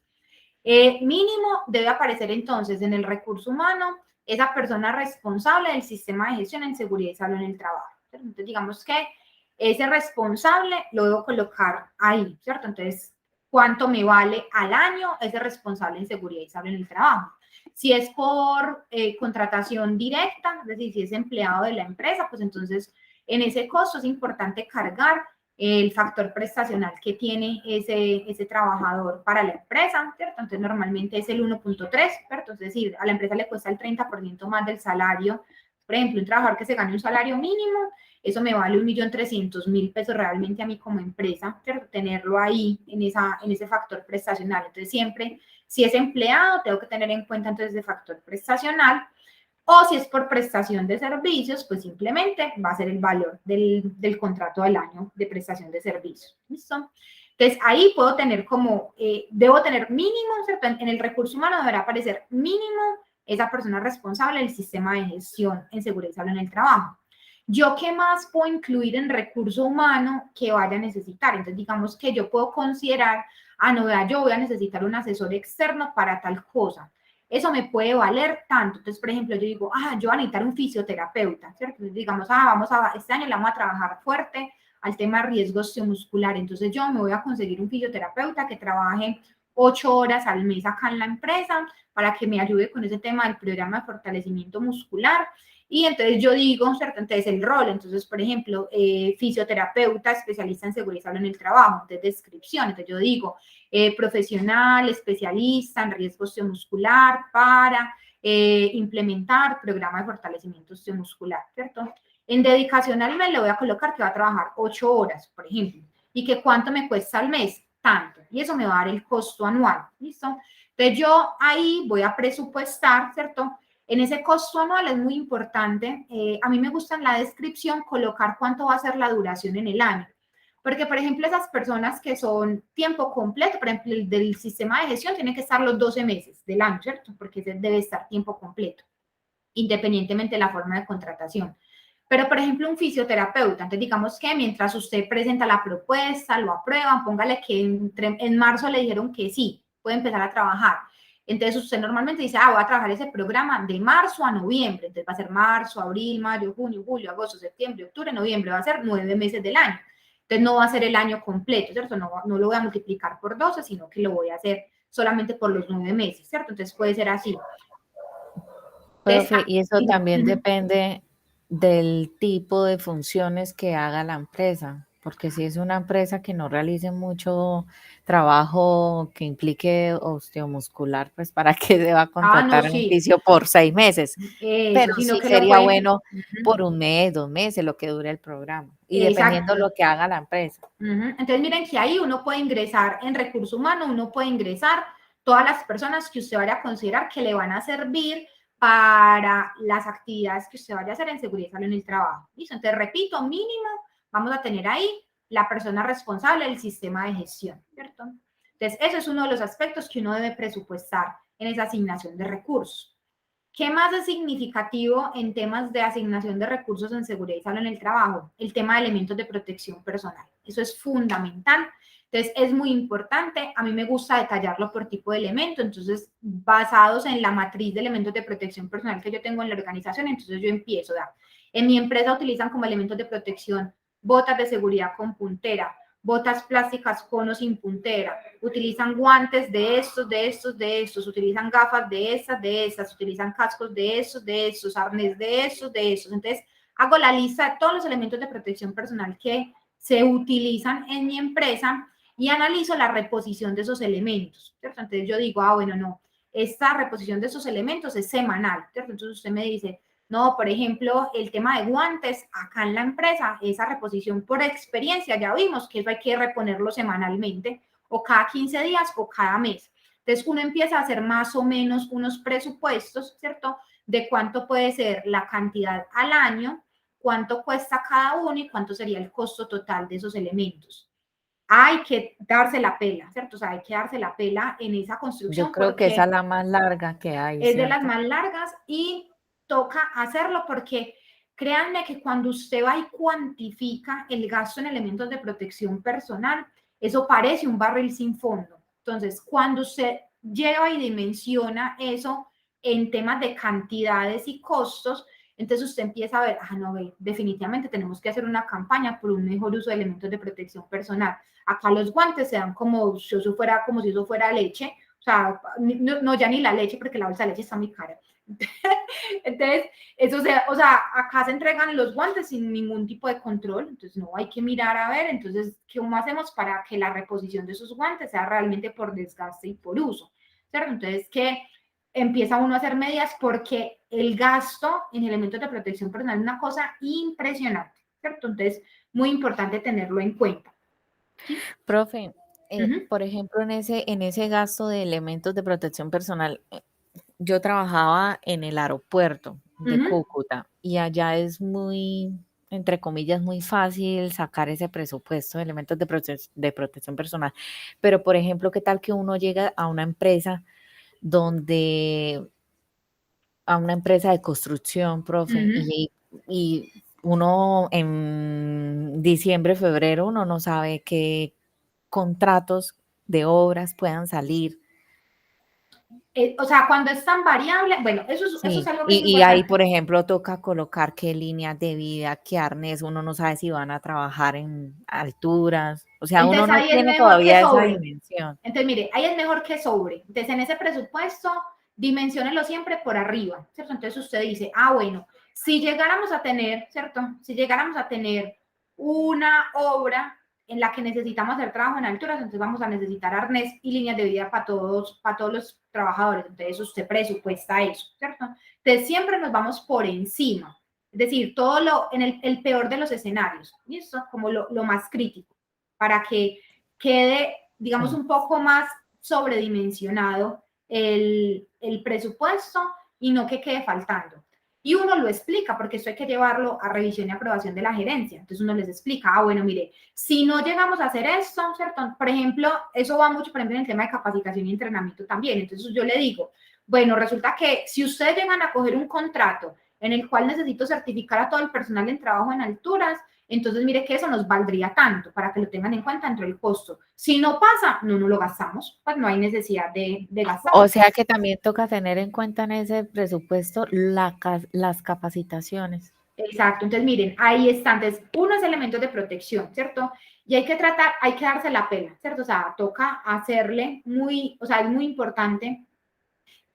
mínimo debe aparecer entonces en el recurso humano esa persona responsable del sistema de gestión en seguridad y salud en el trabajo. ¿Cierto? Entonces, digamos que ese responsable lo debo colocar ahí, ¿cierto? Entonces, ¿cuánto me vale al año ese responsable en seguridad y salud en el trabajo? Si es por contratación directa, es decir, si es empleado de la empresa, pues entonces en ese costo es importante cargar el factor prestacional que tiene ese trabajador para la empresa, ¿cierto? Entonces normalmente es el 1.3, ¿cierto? Es decir, a la empresa le cuesta el 30% más del salario. Por ejemplo, un trabajador que se gane un salario mínimo, eso me vale 1.300.000 pesos realmente a mí como empresa, ¿cierto? Tenerlo ahí en ese factor prestacional. Entonces siempre, si es empleado, tengo que tener en cuenta entonces ese factor prestacional. O si es por prestación de servicios, pues simplemente va a ser el valor del contrato del año de prestación de servicios. ¿Listo? Entonces ahí puedo tener como, debo tener mínimo, ¿cierto? En el recurso humano deberá aparecer mínimo esa persona responsable del sistema de gestión en seguridad y salud en el trabajo. ¿Yo qué más puedo incluir en recurso humano que vaya a necesitar? Entonces digamos que yo puedo considerar, no, vea, yo voy a necesitar un asesor externo para tal cosa. Eso me puede valer tanto. Entonces, por ejemplo, yo digo, yo voy a necesitar un fisioterapeuta, ¿cierto? Entonces, digamos, este año le vamos a trabajar fuerte al tema de riesgo osteomuscular. Entonces, yo me voy a conseguir un fisioterapeuta que trabaje 8 horas al mes acá en la empresa para que me ayude con ese tema del programa de fortalecimiento muscular. Y entonces yo digo, ¿cierto? Entonces el rol, entonces, por ejemplo, fisioterapeuta especialista en seguridad y salud en el trabajo, entonces descripción, entonces yo digo, profesional, especialista en riesgo osteomuscular para implementar programa de fortalecimiento osteomuscular, ¿cierto? En dedicación al mes le voy a colocar que va a trabajar 8 horas, por ejemplo, y que cuánto me cuesta al mes, tanto, y eso me va a dar el costo anual, ¿listo? Entonces yo ahí voy a presupuestar, ¿cierto? En ese costo anual es muy importante, a mí me gusta en la descripción colocar cuánto va a ser la duración en el año. Porque, por ejemplo, esas personas que son tiempo completo, por ejemplo, el del sistema de gestión tiene que estar los 12 meses del año, ¿cierto? Porque debe estar tiempo completo, independientemente de la forma de contratación. Pero, por ejemplo, un fisioterapeuta, entonces digamos que mientras usted presenta la propuesta, lo aprueban, póngale que en marzo le dijeron que sí, puede empezar a trabajar. Entonces usted normalmente dice, voy a trabajar ese programa de marzo a noviembre. Entonces va a ser marzo, abril, mayo, junio, julio, agosto, septiembre, octubre, noviembre. Va a ser 9 meses del año. Entonces no va a ser el año completo, ¿cierto? No lo voy a multiplicar por 12, sino que lo voy a hacer solamente por los 9 meses, ¿cierto? Entonces puede ser así. Entonces, Profe, y eso también depende del tipo de funciones que haga la empresa. porque si es una empresa que no realice mucho trabajo que implique osteomuscular, pues para qué se va a Ah, no, contratar un sí, fisio por 6 meses. eso, Pero sino sí que lo sería pueden. bueno Ujú, por un mes, 2 meses, lo que dure el programa. Y dependiendo exacto. lo que haga la empresa. Entonces, miren que ahí uno puede ingresar en recurso humano, uno puede ingresar todas las personas que usted vaya a considerar que le van a servir para las actividades que usted vaya a hacer en seguridad y salud en el trabajo. ¿Listo? Entonces, repito, mínimo, vamos a tener ahí la persona responsable del sistema de gestión, ¿cierto? Entonces, eso es uno de los aspectos que uno debe presupuestar en esa asignación de recursos. ¿Qué más es significativo en temas de asignación de recursos en seguridad y salud en el trabajo? El tema de elementos de protección personal. Eso es fundamental. Entonces, es muy importante. A mí me gusta detallarlo por tipo de elemento. Entonces, basados en la matriz de elementos de protección personal que yo tengo en la organización, entonces yo empiezo. En mi empresa utilizan como elementos de protección botas de seguridad con puntera, botas plásticas con o sin puntera, utilizan guantes de estos, utilizan gafas de esas, utilizan cascos de estos, arnés de estos. Entonces, hago la lista de todos los elementos de protección personal que se utilizan en mi empresa y analizo la reposición de esos elementos, ¿cierto? Entonces yo digo, bueno, no, esta reposición de esos elementos es semanal, ¿cierto? Entonces usted me dice, no, por ejemplo, el tema de guantes, acá en la empresa, esa reposición por experiencia, ya vimos que eso hay que reponerlo semanalmente, o cada 15 días o cada mes. Entonces uno empieza a hacer más o menos unos presupuestos, ¿cierto? De cuánto puede ser la cantidad al año, cuánto cuesta cada uno y cuánto sería el costo total de esos elementos. Hay que darse la pela, ¿cierto? O sea, hay que darse la pela en esa Yo construcción creo que esa es porque la más larga que hay, es de las ¿cierto? más largas y toca hacerlo porque créanme que cuando usted va y cuantifica el gasto en elementos de protección personal, eso parece un barril sin fondo. Entonces, cuando usted lleva y dimensiona eso en temas de cantidades y costos, entonces usted empieza a ver, no, ve, definitivamente tenemos que hacer una campaña por un mejor uso de elementos de protección personal. Acá los guantes se dan como si eso fuera leche, o sea, no, ya ni la leche, porque la bolsa de leche está muy cara. Entonces, o sea, acá se entregan los guantes sin ningún tipo de control, entonces no hay que mirar a ver, entonces, ¿cómo hacemos para que la reposición de esos guantes sea realmente por desgaste y por uso? ¿Cierto? Entonces, que empieza uno a hacer medidas porque el gasto en elementos de protección personal es una cosa impresionante, ¿cierto? Entonces, muy importante tenerlo en cuenta. ¿Sí? Profe, Uh-huh, por ejemplo, en ese gasto de elementos de protección personal, yo trabajaba en el aeropuerto de uh-huh. Cúcuta y allá es muy, entre comillas, muy fácil sacar ese presupuesto de elementos de protección personal. Pero, por ejemplo, ¿qué tal que uno llega a una empresa donde, a una empresa de construcción, profe, Uh-huh. y uno en diciembre, febrero, uno no sabe qué contratos de obras puedan salir? O sea, cuando es tan variable, bueno, eso es Sí, algo que es y ahí, importante. por ejemplo, toca colocar qué líneas de vida, qué arnés, uno no sabe si van a trabajar en alturas, o sea, uno Entonces no ahí es tiene mejor que todavía esa sobre. dimensión. Entonces, mire, ahí es mejor que sobre. Entonces, en ese presupuesto, dimensionelo siempre por arriba, ¿cierto? Entonces usted dice, bueno, si llegáramos a tener, ¿cierto? Si llegáramos a tener una obra en la que necesitamos hacer trabajo en alturas, entonces vamos a necesitar arnés y líneas de vida para todos los trabajadores. Entonces usted presupuesta eso, ¿cierto? Entonces siempre nos vamos por encima. Es decir, en el peor de los escenarios, ¿listo? Como lo más crítico, para que quede, digamos, Sí. un poco más sobredimensionado el presupuesto y no que quede faltando. Y uno lo explica, porque eso hay que llevarlo a revisión y aprobación de la gerencia. Entonces uno les explica, bueno, mire, si no llegamos a hacer esto, ¿cierto? Por ejemplo, eso va mucho, por ejemplo, en el tema de capacitación y entrenamiento también. Entonces yo le digo, bueno, resulta que si ustedes llegan a coger un contrato en el cual necesito certificar a todo el personal en trabajo en alturas, entonces mire que eso nos valdría tanto para que lo tengan en cuenta dentro del costo. Si no pasa, no lo gastamos, pues no hay necesidad de O gastarlo. sea que también toca tener en cuenta en ese presupuesto las capacitaciones. Exacto, entonces miren, ahí están, entonces, unos elementos de protección, ¿cierto? Y hay que darse la pena, ¿cierto? O sea, toca hacerle o sea, es muy importante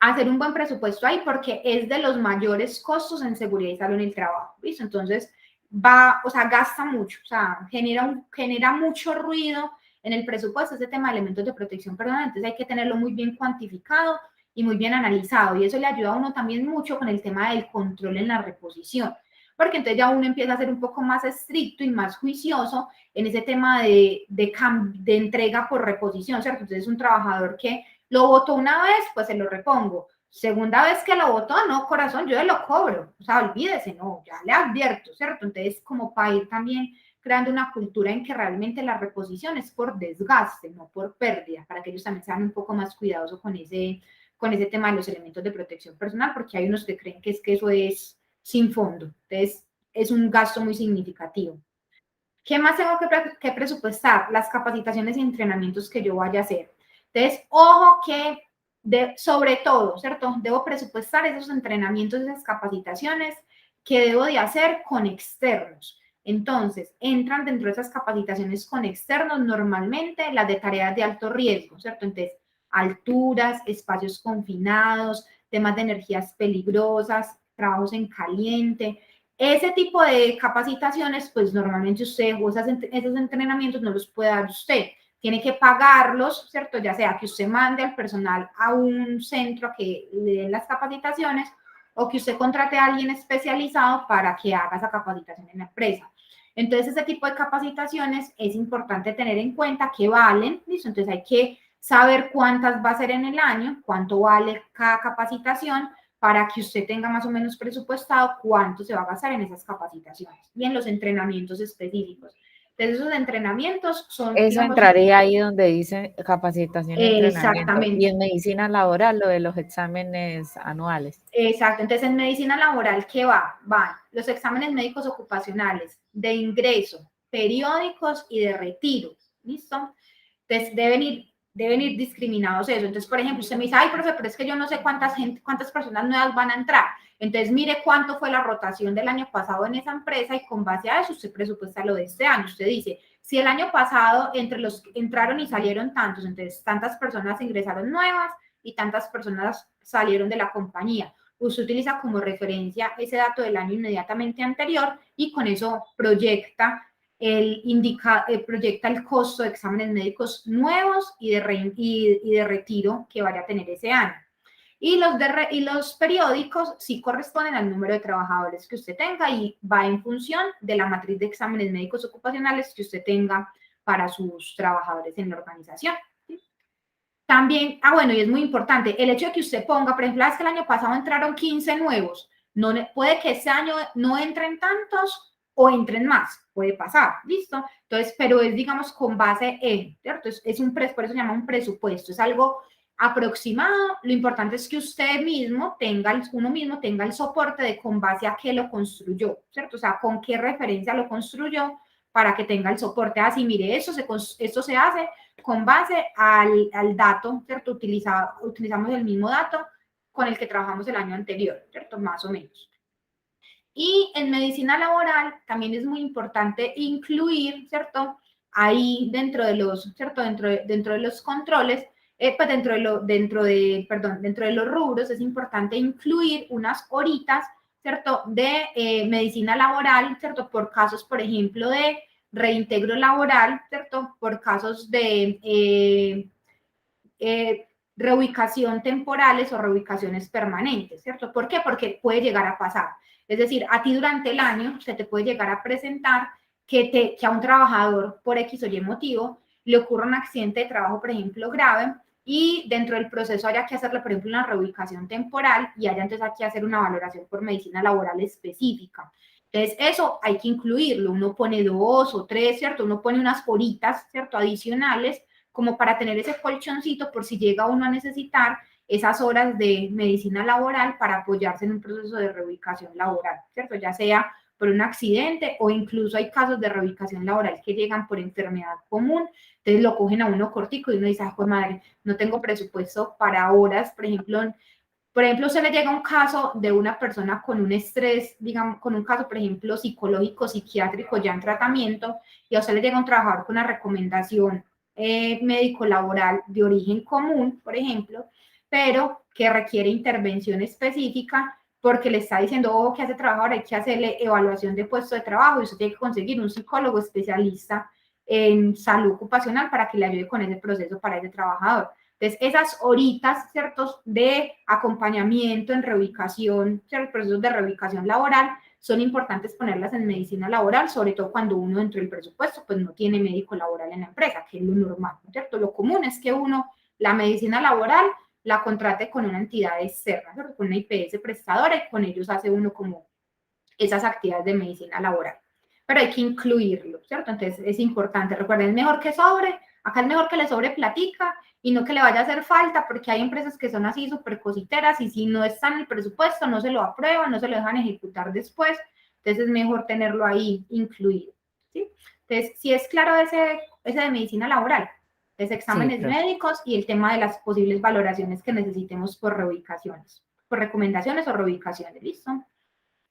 hacer un buen presupuesto ahí porque es de los mayores costos en seguridad y salud en el trabajo, ¿listo? Entonces, o sea, gasta mucho, o sea, genera mucho ruido en el presupuesto ese tema de elementos de protección personal, entonces hay que tenerlo muy bien cuantificado y muy bien analizado, y eso le ayuda a uno también mucho con el tema del control en la reposición, porque entonces ya uno empieza a ser un poco más estricto y más juicioso en ese tema de entrega por reposición, ¿cierto? Entonces un trabajador que lo votó una vez, pues se lo repongo. Segunda vez que lo votó, no, corazón, yo lo cobro. O sea, olvídese, no, ya le advierto, ¿cierto? Entonces, como para ir también creando una cultura en que realmente la reposición es por desgaste, no por pérdida, para que ellos también sean un poco más cuidadosos con ese tema de los elementos de protección personal, porque hay unos que creen que eso es sin fondo. Entonces, es un gasto muy significativo. ¿Qué más tengo que presupuestar? Las capacitaciones y entrenamientos que yo vaya a hacer. Entonces, ojo que sobre todo, ¿cierto? Debo presupuestar esos entrenamientos, esas capacitaciones que debo de hacer con externos. Entonces, entran dentro de esas capacitaciones con externos normalmente las de tareas de alto riesgo, ¿cierto? Entonces, alturas, espacios confinados, temas de energías peligrosas, trabajos en caliente. Ese tipo de capacitaciones, pues normalmente usted o esos entrenamientos no los puede dar usted. Tiene que pagarlos, ¿cierto? Ya sea que usted mande al personal a un centro a que le den las capacitaciones o que usted contrate a alguien especializado para que haga esa capacitación en la empresa. Entonces, ese tipo de capacitaciones es importante tener en cuenta que valen, ¿listo? Entonces, hay que saber cuántas va a ser en el año, cuánto vale cada capacitación, para que usted tenga más o menos presupuestado cuánto se va a gastar en esas capacitaciones y en los entrenamientos específicos. Entonces, esos entrenamientos son, Eso digamos, entraría ahí donde dice capacitación y entrenamiento. Y exactamente. en medicina laboral, lo de los exámenes anuales. Exacto, entonces en medicina laboral, ¿qué va? Van los exámenes médicos ocupacionales de ingreso, periódicos y de retiro, ¿listo? Entonces deben ir discriminados eso. Entonces, por ejemplo, usted me dice, ay, profe, pero es que yo no sé cuántas personas nuevas van a entrar. Entonces, mire cuánto fue la rotación del año pasado en esa empresa y con base a eso usted presupuesta lo de este año. Usted dice, si el año pasado entre los que entraron y salieron tantos, entonces tantas personas ingresaron nuevas y tantas personas salieron de la compañía. Usted utiliza como referencia ese dato del año inmediatamente anterior y con eso proyecta proyecta el costo de exámenes médicos nuevos y de retiro que vaya a tener ese año. Y los periódicos sí corresponden al número de trabajadores que usted tenga y va en función de la matriz de exámenes médicos ocupacionales que usted tenga para sus trabajadores en la organización. También, bueno, y es muy importante, el hecho de que usted ponga, por ejemplo, es que el año pasado entraron 15 nuevos, no, puede que este año no entren tantos o entren más, puede pasar, ¿listo? Entonces, pero es, digamos, con base en, ¿cierto? Por eso se llama un presupuesto, es algo aproximado, lo importante es que uno mismo tenga el soporte de con base a qué lo construyó, ¿cierto? O sea, con qué referencia lo construyó para que tenga el soporte. Así, mire, esto se hace con base al dato, ¿cierto? Utilizamos el mismo dato con el que trabajamos el año anterior, ¿cierto? Más o menos. Y en medicina laboral también es muy importante incluir, ¿cierto? Ahí dentro de los, ¿cierto? Dentro de los controles, pues dentro de los rubros es importante incluir unas horitas, ¿cierto? De medicina laboral, ¿cierto? Por casos, por ejemplo, de reintegro laboral, ¿cierto? Por casos de reubicación temporales o reubicaciones permanentes, ¿cierto? ¿Por qué? Porque puede llegar a pasar. Es decir, a ti durante el año se te puede llegar a presentar que a un trabajador por X o Y motivo le ocurra un accidente de trabajo, por ejemplo, grave, y dentro del proceso haya que hacerle, por ejemplo, una reubicación temporal y haya entonces que hacer una valoración por medicina laboral específica. Entonces, eso hay que incluirlo. Uno pone 2 o 3, ¿cierto? Uno pone unas horitas, ¿cierto? Adicionales como para tener ese colchoncito por si llega uno a necesitar esas horas de medicina laboral para apoyarse en un proceso de reubicación laboral, ¿cierto? Ya sea por un accidente o incluso hay casos de reubicación laboral que llegan por enfermedad común, entonces lo cogen a uno cortico y uno dice, pues madre, no tengo presupuesto para horas, por ejemplo, se le llega un caso de una persona con un estrés, digamos, con un caso, por ejemplo, psicológico, psiquiátrico ya en tratamiento, y a usted le llega un trabajador con una recomendación médico-laboral de origen común, por ejemplo, pero que requiere intervención específica, porque le está diciendo, ojo, que hace trabajador, hay que hacerle evaluación de puesto de trabajo y usted tiene que conseguir un psicólogo especialista en salud ocupacional para que le ayude con ese proceso para ese trabajador. Entonces, esas horitas, ¿ciertos?, de acompañamiento en reubicación, ¿ciertos?, procesos de reubicación laboral, son importantes ponerlas en medicina laboral, sobre todo cuando uno dentro del presupuesto pues no tiene médico laboral en la empresa, que es lo normal, ¿cierto? Lo común es que uno, la medicina laboral, la contrate con una entidad externa, ¿cierto?, con una IPS prestadora, y con ellos hace uno como esas actividades de medicina laboral. Pero hay que incluirlo, ¿cierto? Entonces es importante, recuerden, es mejor que sobre, acá es mejor que le sobre platica y no que le vaya a hacer falta, porque hay empresas que son así súper cositeras y si no está en el presupuesto no se lo aprueban, no se lo dejan ejecutar después, entonces es mejor tenerlo ahí incluido, ¿sí? Entonces, si es claro ese de medicina laboral, Sí, exámenes profe. médicos y el tema de las posibles valoraciones que necesitemos por reubicaciones, por recomendaciones o reubicaciones, ¿listo?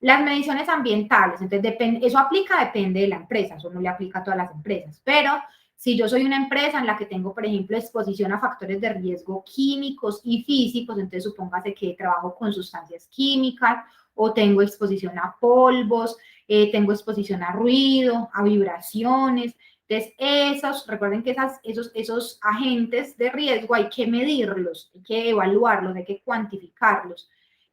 Las mediciones ambientales, entonces eso depende de la empresa, eso no le aplica a todas las empresas, pero si yo soy una empresa en la que tengo, por ejemplo, exposición a factores de riesgo químicos y físicos, entonces supóngase que trabajo con sustancias químicas o tengo exposición a polvos, tengo exposición a ruido, a vibraciones, entonces recuerden que esos agentes de riesgo hay que medirlos, hay que evaluarlos, hay que cuantificarlos.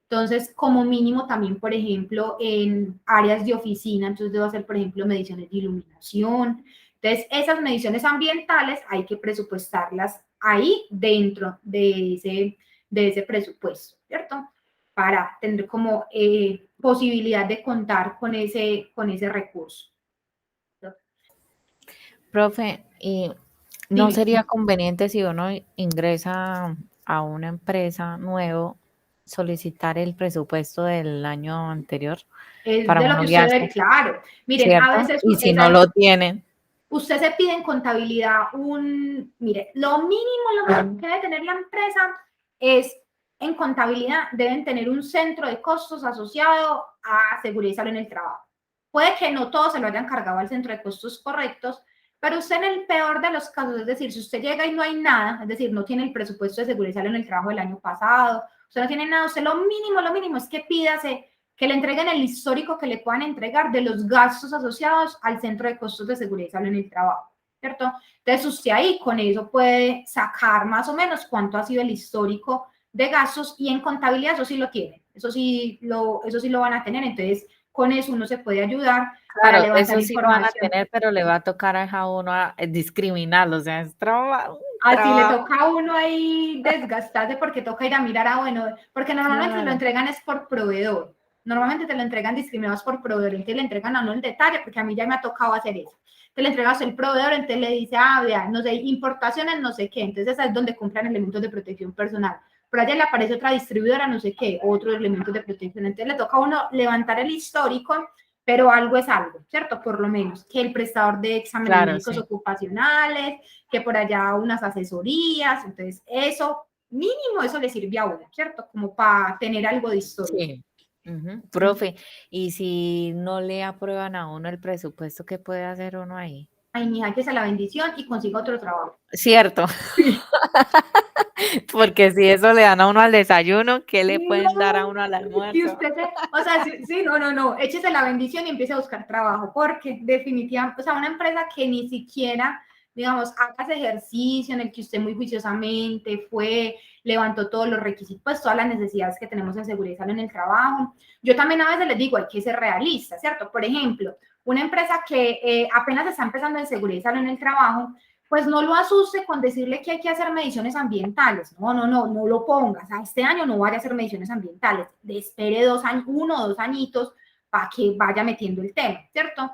Entonces, como mínimo también, por ejemplo, en áreas de oficina, entonces debo hacer, por ejemplo, mediciones de iluminación. Entonces, esas mediciones ambientales hay que presupuestarlas ahí dentro de ese presupuesto, ¿cierto? Para tener como posibilidad de contar con ese recurso. Profe, ¿y no Dime, sería conveniente si uno ingresa a una empresa nuevo solicitar el presupuesto del año anterior es para de lo uno que usted ve, guiarse, claro. Miren, a cierto? veces Y si no lo tienen, usted se pide en contabilidad mire, lo mínimo que debe tener la empresa es, en contabilidad, deben tener un centro de costos asociado a seguridad y salud en el trabajo. Puede que no todos se lo hayan cargado al centro de costos correctos, pero usted en el peor de los casos, es decir, si usted llega y no hay nada, es decir, no tiene el presupuesto de seguridad y salud en el trabajo del año pasado, usted no tiene nada, usted lo mínimo es que pídase que le entreguen el histórico que le puedan entregar de los gastos asociados al centro de costos de seguridad y salud en el trabajo, ¿cierto? Entonces usted ahí con eso puede sacar más o menos cuánto ha sido el histórico de gastos, y en contabilidad eso sí lo tiene, eso sí lo van a tener, entonces con eso uno se puede ayudar para claro, levantar eso sí lo van a información. tener, pero le va a tocar a uno a discriminarlo, o sea, es un Así le trabajo. toca a uno ahí desgastarse porque toca ir a mirar bueno, porque normalmente se lo Claro, entregan es por proveedor. Normalmente te lo entregan discriminados por proveedor, entonces le entregan a uno el detalle, porque a mí ya me ha tocado hacer eso. Te le entregas el proveedor, entonces le dice, vea, no sé, importaciones, no sé qué, entonces es donde compran elementos de protección personal. Por allá le aparece otra distribuidora, no sé qué, otros elementos de protección. Entonces le toca a uno levantar el histórico, pero algo es algo, ¿cierto? Por lo menos, que el prestador de exámenes claro, médicos sí. ocupacionales, que por allá unas asesorías, entonces eso, mínimo eso le sirve a uno, ¿cierto? Como para tener algo de histórico. Sí. Profe, y si no le aprueban a uno el presupuesto, ¿qué puede hacer uno ahí? Ay, mija, que sea la bendición y consiga otro trabajo. Cierto, Sí. porque si eso le dan a uno al desayuno, ¿qué le pueden dar a No, uno al y almuerzo? usted o sea, sí, no, échese la bendición y empiece a buscar trabajo, porque definitivamente, o sea, una empresa que ni siquiera, digamos, haga ese ejercicio en el que usted muy juiciosamente fue, levantó todos los requisitos, pues todas las necesidades que tenemos en seguridad y salud en el trabajo. Yo también a veces les digo, hay que ser realista, ¿cierto? Por ejemplo, una empresa que apenas está empezando en seguridad y salud en el trabajo, pues no lo asuste con decirle que hay que hacer mediciones ambientales. No lo pongas. Este año no vaya a hacer mediciones ambientales. Espere 2 años, 1 o 2 añitos para que vaya metiendo el tema, ¿cierto?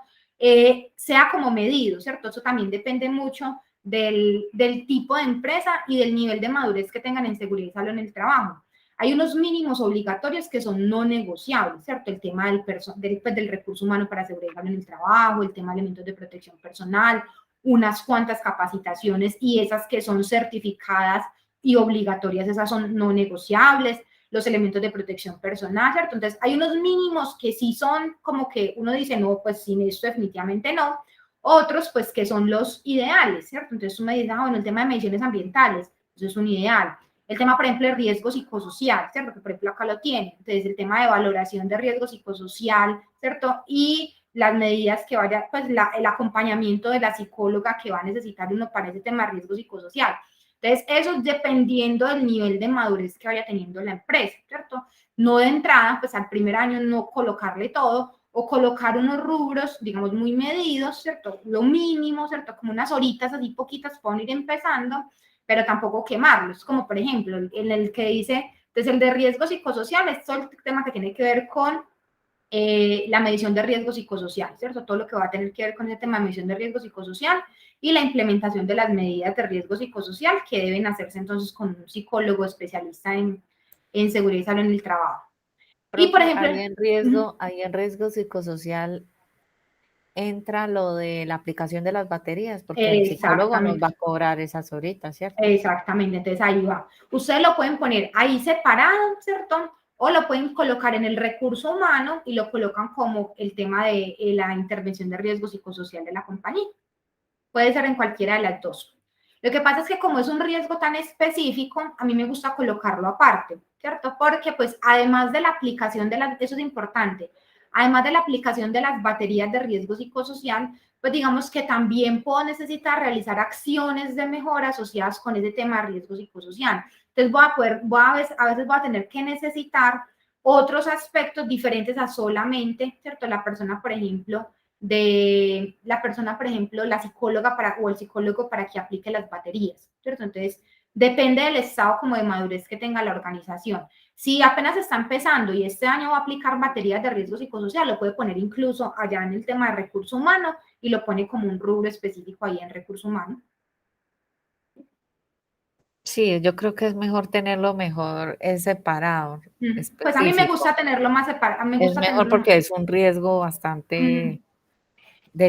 Sea como medido, ¿cierto? Eso también depende mucho del tipo de empresa y del nivel de madurez que tengan en seguridad y salud en el trabajo. Hay unos mínimos obligatorios que son no negociables, ¿cierto? El tema del recurso humano para seguridad y salud en el trabajo, el tema de elementos de protección personal, unas cuantas capacitaciones, y esas que son certificadas y obligatorias, esas son no negociables, los elementos de protección personal, ¿cierto? Entonces, hay unos mínimos que sí son como que uno dice, no, pues sin esto definitivamente no. Otros, pues, que son los ideales, ¿cierto? Entonces, tú me dices, bueno, el tema de mediciones ambientales, eso es un ideal. El tema, por ejemplo, de riesgo psicosocial, ¿cierto? Que por ejemplo acá lo tiene. Entonces, el tema de valoración de riesgo psicosocial, ¿cierto? Y las medidas que vaya, pues el acompañamiento de la psicóloga que va a necesitar uno para ese tema de riesgo psicosocial. Entonces, eso es dependiendo del nivel de madurez que vaya teniendo la empresa, ¿cierto? No de entrada, pues al primer año no colocarle todo, o colocar unos rubros, digamos, muy medidos, ¿cierto? Lo mínimo, ¿cierto? Como unas horitas así poquitas pueden ir empezando, pero tampoco quemarlos, como por ejemplo, en el que dice, entonces el de riesgo psicosocial es todo el tema que tiene que ver con la medición de riesgo psicosocial, ¿cierto? Todo lo que va a tener que ver con el tema de medición de riesgo psicosocial y la implementación de las medidas de riesgo psicosocial que deben hacerse entonces con un psicólogo especialista en seguridad y salud en el trabajo. Y por Profe, ejemplo, ahí en riesgo psicosocial entra lo de la aplicación de las baterías, porque el psicólogo nos va exactamente, a cobrar esas horitas, ¿cierto? exactamente, entonces ahí va. Ustedes lo pueden poner ahí separado, ¿cierto? O lo pueden colocar en el recurso humano y lo colocan como el tema de la intervención de riesgo psicosocial de la compañía. Puede ser en cualquiera de las dos. Lo que pasa es que como es un riesgo tan específico, a mí me gusta colocarlo aparte, ¿cierto? Porque pues además de la aplicación de las, eso es importante, además de la aplicación de las baterías de riesgo psicosocial, pues digamos que también puedo necesitar realizar acciones de mejora asociadas con ese tema de riesgo psicosocial. Entonces a veces voy a tener que necesitar otros aspectos diferentes a solamente, ¿cierto? La persona, por ejemplo, la psicóloga o el psicólogo para que aplique las baterías, ¿cierto? Entonces, depende del estado como de madurez que tenga la organización. Si apenas está empezando y este año va a aplicar baterías de riesgo psicosocial, lo puede poner incluso allá en el tema de recurso humano y lo pone como un rubro específico ahí en recurso humano. Sí, yo creo que es mejor tenerlo separado, Pues a mí me gusta específico. tenerlo más separado, me Es gusta mejor tenerlo más. porque es un riesgo bastante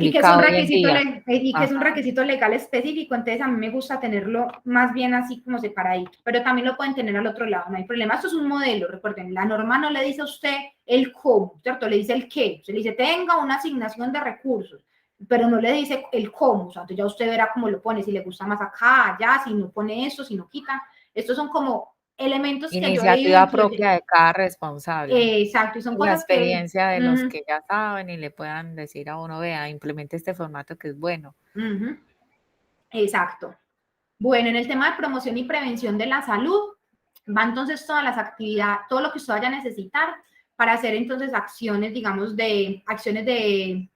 Y que es un delicado hoy en requisito, día. y que es un Ajá. requisito legal específico, entonces a mí me gusta tenerlo más bien así como separadito, pero también lo pueden tener al otro lado, no hay problema. Esto es un modelo, recuerden, la norma no le dice a usted el cómo, ¿cierto? Le dice el qué, se le dice tenga una asignación de recursos, pero no le dice el cómo, o sea, entonces ya usted verá cómo lo pone, si le gusta más acá, allá, si no pone eso, si no quita. Estos son como elementos que yo he ido Iniciativa propia incluyendo. de cada responsable. Exacto, y son La cosas que... experiencia de los que ya saben y le puedan decir a uno, vea, implemente este formato que es bueno. Exacto. Bueno, en el tema de promoción y prevención de la salud, va entonces todas las actividades, todo lo que usted vaya a necesitar para hacer entonces acciones, digamos, acciones de,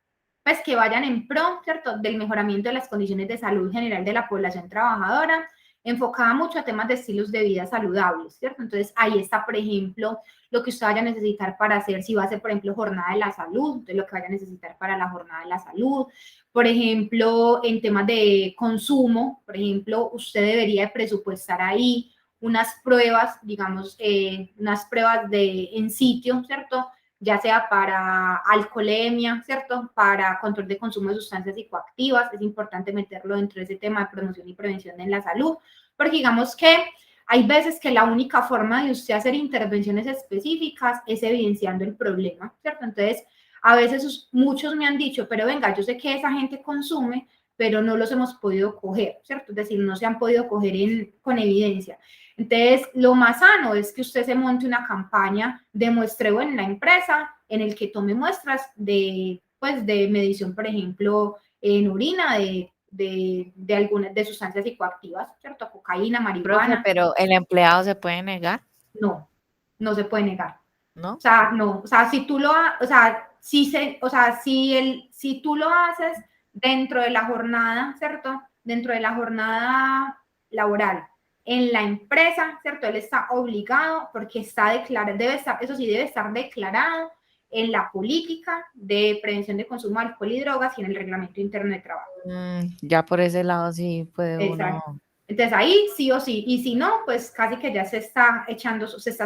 pues que vayan en pro, ¿cierto? Del mejoramiento de las condiciones de salud general de la población trabajadora, enfocada mucho a temas de estilos de vida saludables, ¿cierto? Entonces ahí está, por ejemplo, lo que usted vaya a necesitar para hacer, si va a hacer, por ejemplo, jornada de la salud, entonces lo que vaya a necesitar para la jornada de la salud, por ejemplo, en temas de consumo, por ejemplo, usted debería de presupuestar ahí unas pruebas, digamos, unas pruebas en sitio, ¿cierto? Ya sea para alcoholemia, ¿cierto? Para control de consumo de sustancias psicoactivas. Es importante meterlo dentro de ese tema de promoción y prevención en la salud, porque digamos que hay veces que la única forma de usted hacer intervenciones específicas es evidenciando el problema, ¿cierto? Entonces, a veces muchos me han dicho, pero venga, yo sé que esa gente consume, pero no los hemos podido coger, ¿cierto? Es decir, no se han podido coger con evidencia. Entonces, lo más sano es que usted se monte una campaña de muestreo en la empresa en el que tome muestras pues, de medición, por ejemplo, en orina de algunas de sustancias psicoactivas, ¿cierto? Cocaína, Profe, marihuana. pero el empleado se puede negar, No, no se puede negar. O ¿no? sea, no, o sea, si tú lo, o sea, si tú lo haces dentro de la jornada, ¿cierto? Dentro de la jornada laboral en la empresa, ¿cierto? Él está obligado porque está declarado, eso sí, debe estar declarado en la política de prevención de consumo de alcohol y drogas y en el reglamento interno de trabajo. Ya por ese lado sí puede Exacto. uno. Entonces ahí sí o sí, y si no, pues casi que ya se está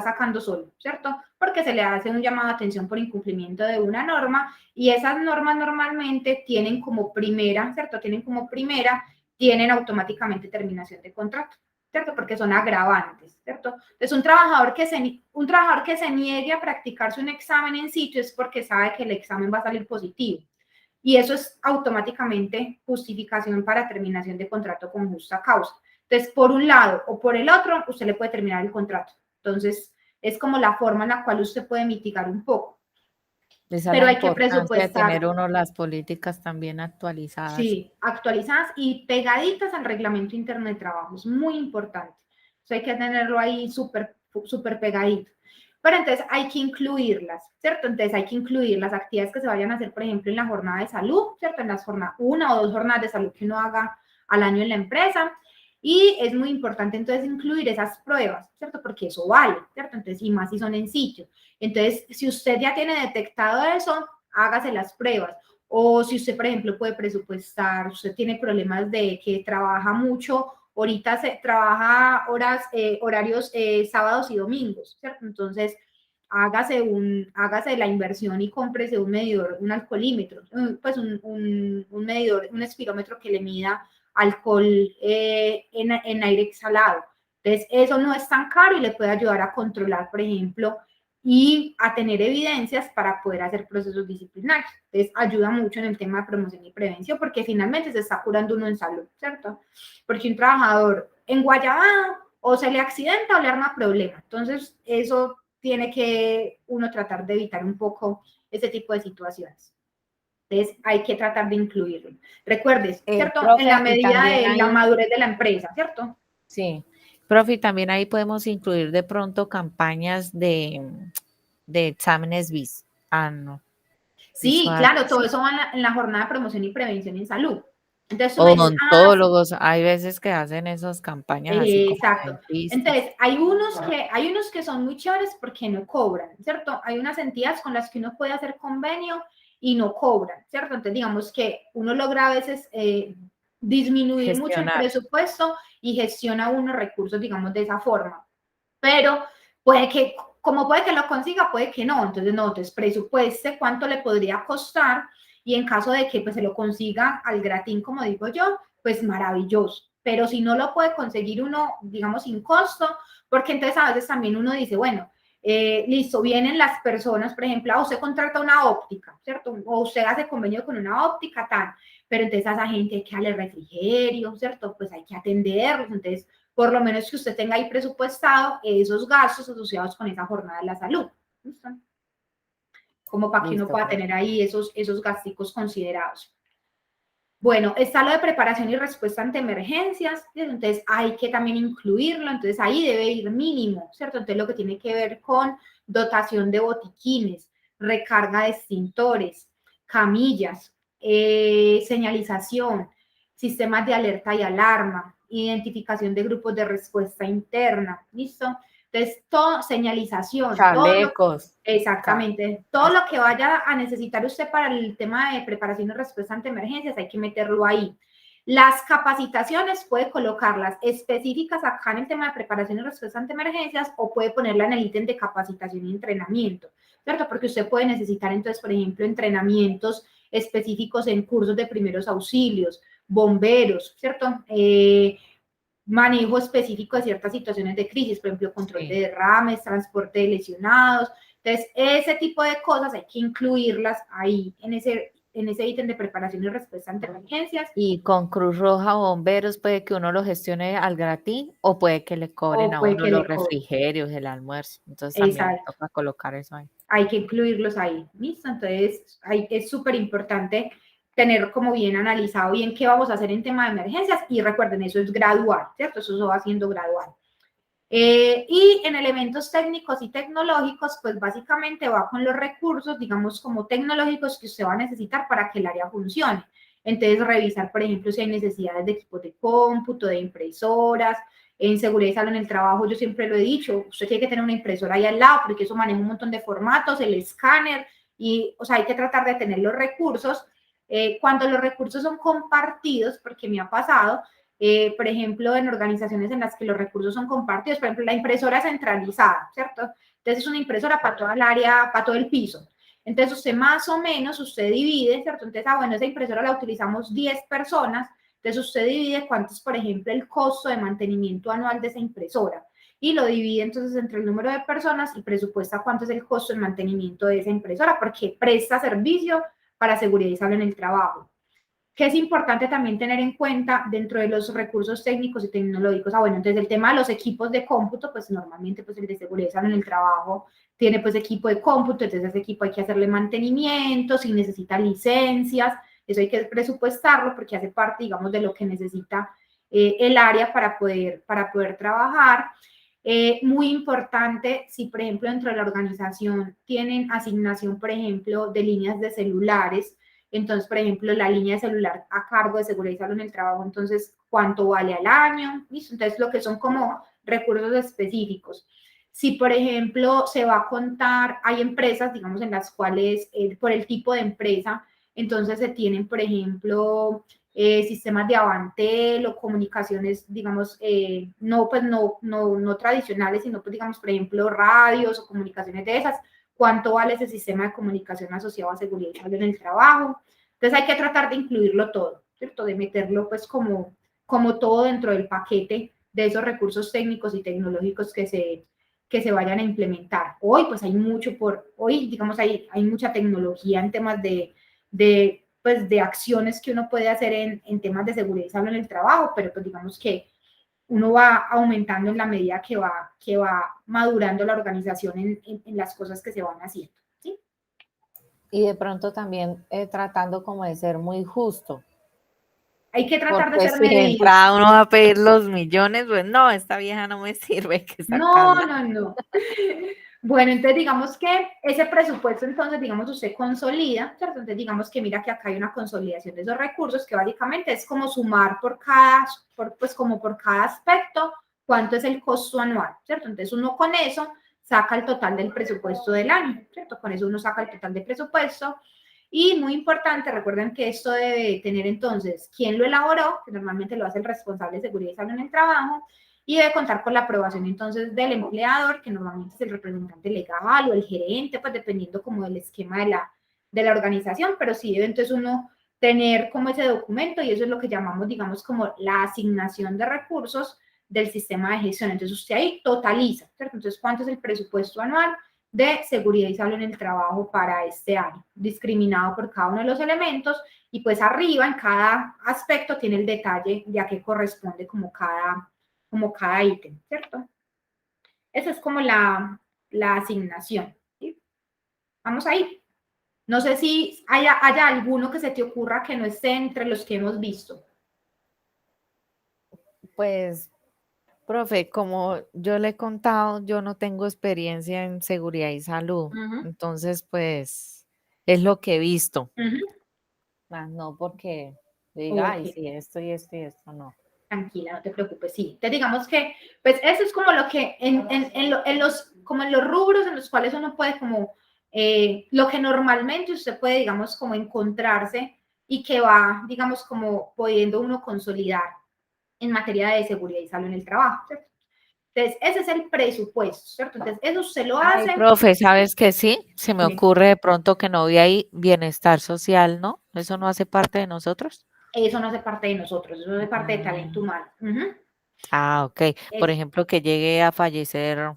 sacando solo, ¿cierto? Porque se le hace un llamado de atención por incumplimiento de una norma y esas normas normalmente tienen como primera, ¿cierto? Tienen automáticamente terminación de contrato, ¿cierto? Porque son agravantes, ¿cierto? Entonces un trabajador que se niegue a practicarse un examen en sitio es porque sabe que el examen va a salir positivo. Y eso es automáticamente justificación para terminación de contrato con justa causa. Entonces, por un lado o por el otro, usted le puede terminar el contrato. Entonces, es como la forma en la cual usted puede mitigar un poco. Esa es la Pero hay que importancia de presupuestar, tener uno las políticas también actualizadas. sí, actualizadas y pegaditas al reglamento interno de trabajo. Es muy importante. Eso hay que tenerlo ahí súper pegadito. Pero entonces hay que incluirlas, ¿cierto? Entonces hay que incluir las actividades que se vayan a hacer, por ejemplo, en la jornada de salud, ¿cierto? En las jornadas, 1 o 2 jornadas de salud que uno haga al año en la empresa. Y es muy importante entonces incluir esas pruebas, ¿cierto? Porque eso vale, ¿cierto? Entonces, y más si son en sitio. Entonces, si usted ya tiene detectado eso, hágase las pruebas. O si usted, por ejemplo, puede presupuestar, usted tiene problemas de que trabaja mucho, ahorita se trabaja horarios sábados y domingos, ¿cierto? Entonces, hágase la inversión y cómprese un medidor, un alcoholímetro, pues un medidor, un espirómetro que le mida alcohol en aire exhalado. Entonces, eso no es tan caro y le puede ayudar a controlar, por ejemplo, y a tener evidencias para poder hacer procesos disciplinarios. Entonces, ayuda mucho en el tema de promoción y prevención porque finalmente se está curando uno en salud, ¿cierto? Porque un trabajador en Guayabá o se le accidenta o le arma problema. Entonces, eso tiene que uno tratar de evitar un poco ese tipo de situaciones. Entonces, hay que tratar de incluirlo. Recuerdes, ¿cierto? En la Profe, y medida también de la ahí, madurez de la empresa, ¿cierto? sí, profe, y también ahí podemos incluir de pronto campañas de exámenes no, Sí, visuales, claro, todo eso va en la jornada de promoción y prevención en salud. Entonces tú me dices, sí, odontólogos, hay veces que hacen esas campañas así como exacto. dentistas. Entonces, hay unos que son muy chéveres porque no cobran, ¿cierto? Hay unas entidades con las que uno puede hacer convenio y no cobran, ¿cierto? Entonces, digamos que uno logra a veces disminuir mucho el Gestionar. presupuesto y gestiona unos recursos, digamos, de esa forma. Pero puede que, como puede que lo consiga, puede que no. Entonces, no, entonces presupueste cuánto le podría costar y en caso de que pues, se lo consiga al gratín, como digo yo, pues maravilloso. Pero si no lo puede conseguir uno, digamos, sin costo, porque entonces a veces también uno dice, bueno, listo, vienen las personas, por ejemplo, usted contrata una óptica, ¿cierto? O usted hace convenio con una óptica, tal, pero entonces a esa gente hay que darle refrigerio, ¿cierto? Pues hay que atenderlos, entonces por lo menos que usted tenga ahí presupuestado esos gastos asociados con esa jornada de la salud. ¿Listo? Como para que uno Listo, pueda profe. tener ahí esos gastos considerados. Bueno, está lo de preparación y respuesta ante emergencias, ¿cierto? Entonces hay que también incluirlo, entonces ahí debe ir mínimo, ¿cierto? Entonces lo que tiene que ver con dotación de botiquines, recarga de extintores, camillas, señalización, sistemas de alerta y alarma, identificación de grupos de respuesta interna, ¿listo? Entonces, todo, señalización, todo lo Chalecos. exactamente. Todo lo que vaya a necesitar usted para el tema de preparación y respuesta ante emergencias, hay que meterlo ahí. Las capacitaciones puede colocarlas específicas acá en el tema de preparación y respuesta ante emergencias o puede ponerla en el ítem de capacitación y entrenamiento, ¿cierto? Porque usted puede necesitar entonces, por ejemplo, entrenamientos específicos en cursos de primeros auxilios, bomberos, ¿cierto? Manejo específico de ciertas situaciones de crisis, por ejemplo, control de Sí. derrames, transporte de lesionados. Entonces, ese tipo de cosas hay que incluirlas ahí en ese ítem de preparación y respuesta ante emergencias, Y con Cruz Roja o bomberos puede que uno lo gestione al gratín o puede que le cobren o a puede uno que los le cobre. refrigerios, el almuerzo. Entonces también Exacto. toca colocar eso ahí. Hay que incluirlos ahí. ¿Listo? Entonces, es súper importante tener como bien analizado bien qué vamos a hacer en tema de emergencias y recuerden, eso es gradual, ¿cierto? Eso se va haciendo gradual. Y en elementos técnicos y tecnológicos, pues básicamente va con los recursos, digamos, como tecnológicos que usted va a necesitar para que el área funcione. Entonces, revisar, por ejemplo, si hay necesidades de equipos de cómputo, de impresoras, en seguridad y salud en el trabajo, yo siempre lo he dicho, usted tiene que tener una impresora ahí al lado, porque eso maneja un montón de formatos, el escáner, y, o sea, hay que tratar de tener los recursos. Cuando los recursos son compartidos, porque me ha pasado, por ejemplo, en organizaciones en las que los recursos son compartidos, por ejemplo, la impresora centralizada, ¿cierto? Entonces es una impresora para toda el área, para todo el piso. Entonces usted más o menos, usted divide, ¿cierto? Entonces, bueno, esa impresora la utilizamos 10 personas, entonces usted divide cuánto es, por ejemplo, el costo de mantenimiento anual de esa impresora y lo divide entonces entre el número de personas y presupuesta cuánto es el costo de mantenimiento de esa impresora porque presta servicio para seguridad y salud en el trabajo. ¿Qué es importante también tener en cuenta dentro de los recursos técnicos y tecnológicos? Bueno, entonces el tema de los equipos de cómputo, pues normalmente pues el de seguridad en el trabajo tiene pues equipo de cómputo, entonces ese equipo hay que hacerle mantenimiento, si necesita licencias, eso hay que presupuestarlo porque hace parte, digamos, de lo que necesita el área para poder trabajar. Muy importante, si por ejemplo dentro de la organización tienen asignación, por ejemplo, de líneas de celulares, entonces, por ejemplo, la línea de celular a cargo de seguridad y salud en el trabajo, entonces, ¿cuánto vale al año? ¿Listo? Entonces, lo que son como recursos específicos. Si, por ejemplo, se va a contar, hay empresas, digamos, en las cuales, por el tipo de empresa, entonces se tienen, por ejemplo, sistemas de Avantel o comunicaciones, digamos, no, pues no tradicionales, sino, pues, digamos, por ejemplo, radios o comunicaciones de esas, cuánto vale ese sistema de comunicación asociado a seguridad y salud en el trabajo. Entonces hay que tratar de incluirlo todo, ¿cierto? De meterlo pues como todo dentro del paquete de esos recursos técnicos y tecnológicos que se vayan a implementar. Hoy pues hay mucho hoy digamos hay mucha tecnología en temas pues, de acciones que uno puede hacer en temas de seguridad y salud en el trabajo, pero pues digamos que uno va aumentando en la medida que va madurando la organización en las cosas que se van haciendo. ¿Sí? Y de pronto también tratando como de ser muy justo. Hay que tratar de Porque ser si de medido. entrada uno va a pedir los millones, pues no, esta vieja no me sirve, hay que No, sacarla. no, no. Bueno, entonces digamos que ese presupuesto, entonces digamos usted consolida, ¿cierto? Entonces digamos que mira que acá hay una consolidación de esos recursos que básicamente es como sumar pues como por cada aspecto cuánto es el costo anual, ¿cierto? Entonces uno con eso saca el total del presupuesto del año, ¿cierto? Con eso uno saca el total de presupuesto. Y muy importante, recuerden que esto debe tener entonces quién lo elaboró, que normalmente lo hace el responsable de seguridad y salud en el trabajo, y debe contar con la aprobación entonces del empleador, que normalmente es el representante legal o el gerente, pues dependiendo como del esquema de la organización, pero sí debe entonces uno tener como ese documento y eso es lo que llamamos, digamos, como la asignación de recursos del sistema de gestión. Entonces usted ahí totaliza, ¿cierto? Entonces, ¿cuánto es el presupuesto anual de seguridad y salud en el trabajo para este año? Discriminado por cada uno de los elementos y pues arriba en cada aspecto tiene el detalle de a qué corresponde como cada ítem, ¿cierto? Esa es como la asignación. ¿Sí? Vamos ahí. No sé si haya alguno que se te ocurra que no esté entre los que hemos visto. Pues, profe, como yo le he contado, yo no tengo experiencia en seguridad y salud. Entonces, pues, es lo que he visto. Más no porque diga, Ok, ay, sí, esto y esto y esto, no. tranquila, no te preocupes, sí. Te digamos que, pues eso es como lo que como en los rubros en los cuales uno puede como, lo que normalmente usted puede, digamos, como encontrarse y que va, digamos, como pudiendo uno consolidar en materia de seguridad y salud en el trabajo, ¿cierto? Entonces, ese es el presupuesto, ¿cierto? Entonces, eso usted lo Ay, hace. profe, ¿sabes qué? Sí, se me Dime, ocurre de pronto que no vi ahí bienestar social, ¿no? ¿Eso no hace parte de nosotros? eso no hace parte de nosotros, eso hace parte de talento Mm. humano. Uh-huh. Ah, ok. Por Es, ejemplo, que llegue a fallecer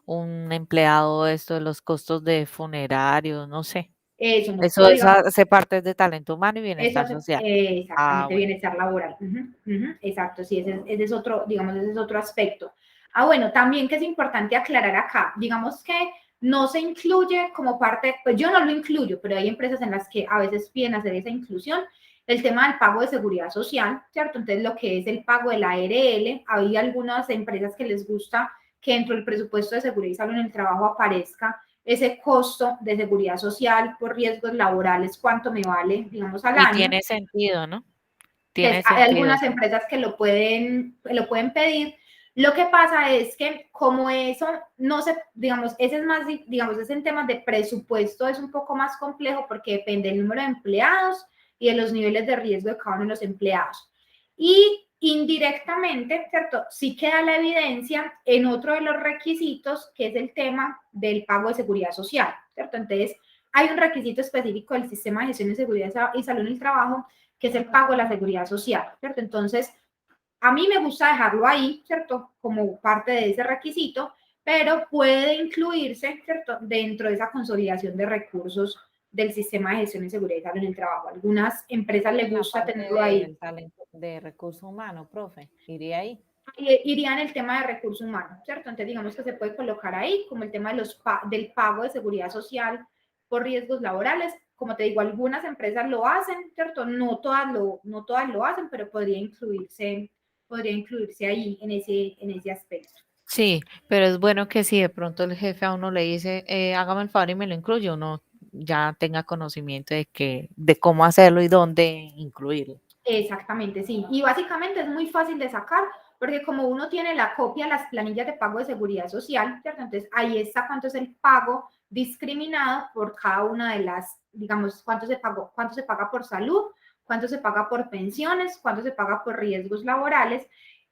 un empleado de esto de los costos de funerarios, no sé. eso no, Eso pero digamos, hace parte de talento humano y eso bienestar hace social. Ah, exactamente bueno. bienestar laboral. Uh-huh, uh-huh, exacto, sí, ese es otro, digamos, ese es otro aspecto. Ah, bueno, también que es importante aclarar acá, digamos que no se incluye como parte, pues yo no lo incluyo, pero hay empresas en las que a veces piden hacer esa inclusión, el tema del pago de seguridad social, ¿cierto? Entonces, lo que es el pago de la ARL, hay algunas empresas que les gusta que dentro del presupuesto de seguridad y salud en el trabajo aparezca ese costo de seguridad social por riesgos laborales, cuánto me vale, digamos, al Y año. tiene sentido, ¿no? Entonces, Tiene hay sentido, algunas sí. empresas que lo pueden pedir. Lo que pasa es que como eso no se, digamos, ese es más, digamos, es en temas de presupuesto, es un poco más complejo porque depende del número de empleados y de los niveles de riesgo de cada uno de los empleados. Y indirectamente, ¿cierto? Sí queda la evidencia en otro de los requisitos, que es el tema del pago de seguridad social, ¿cierto? Entonces, hay un requisito específico del sistema de gestión de seguridad y salud en el trabajo, que es el pago de la seguridad social, ¿cierto? Entonces, a mí me gusta dejarlo ahí, ¿cierto? Como parte de ese requisito, pero puede incluirse, ¿cierto? Dentro de esa consolidación del sistema de gestión en seguridad y salud en el trabajo. Algunas empresas les La gusta parte tenerlo ahí. del talento de recurso humano, profe, iría ahí. Iría en el tema de recursos humanos, ¿cierto? Entonces, digamos que se puede colocar ahí como el tema de del pago de seguridad social por riesgos laborales. Como te digo, algunas empresas lo hacen, ¿cierto? No todas lo hacen, pero podría incluirse ahí en ese aspecto. Sí, pero es bueno que si de pronto el jefe a uno le dice, hágame el favor y me lo incluye, uno ya tenga conocimiento de cómo hacerlo y dónde incluirlo. Exactamente, sí. Y básicamente es muy fácil de sacar porque como uno tiene la copia de las planillas de pago de seguridad social, ¿cierto? Entonces ahí está cuánto es el pago discriminado por cada una de las, digamos, cuánto se paga por salud, cuánto se paga por pensiones, cuánto se paga por riesgos laborales.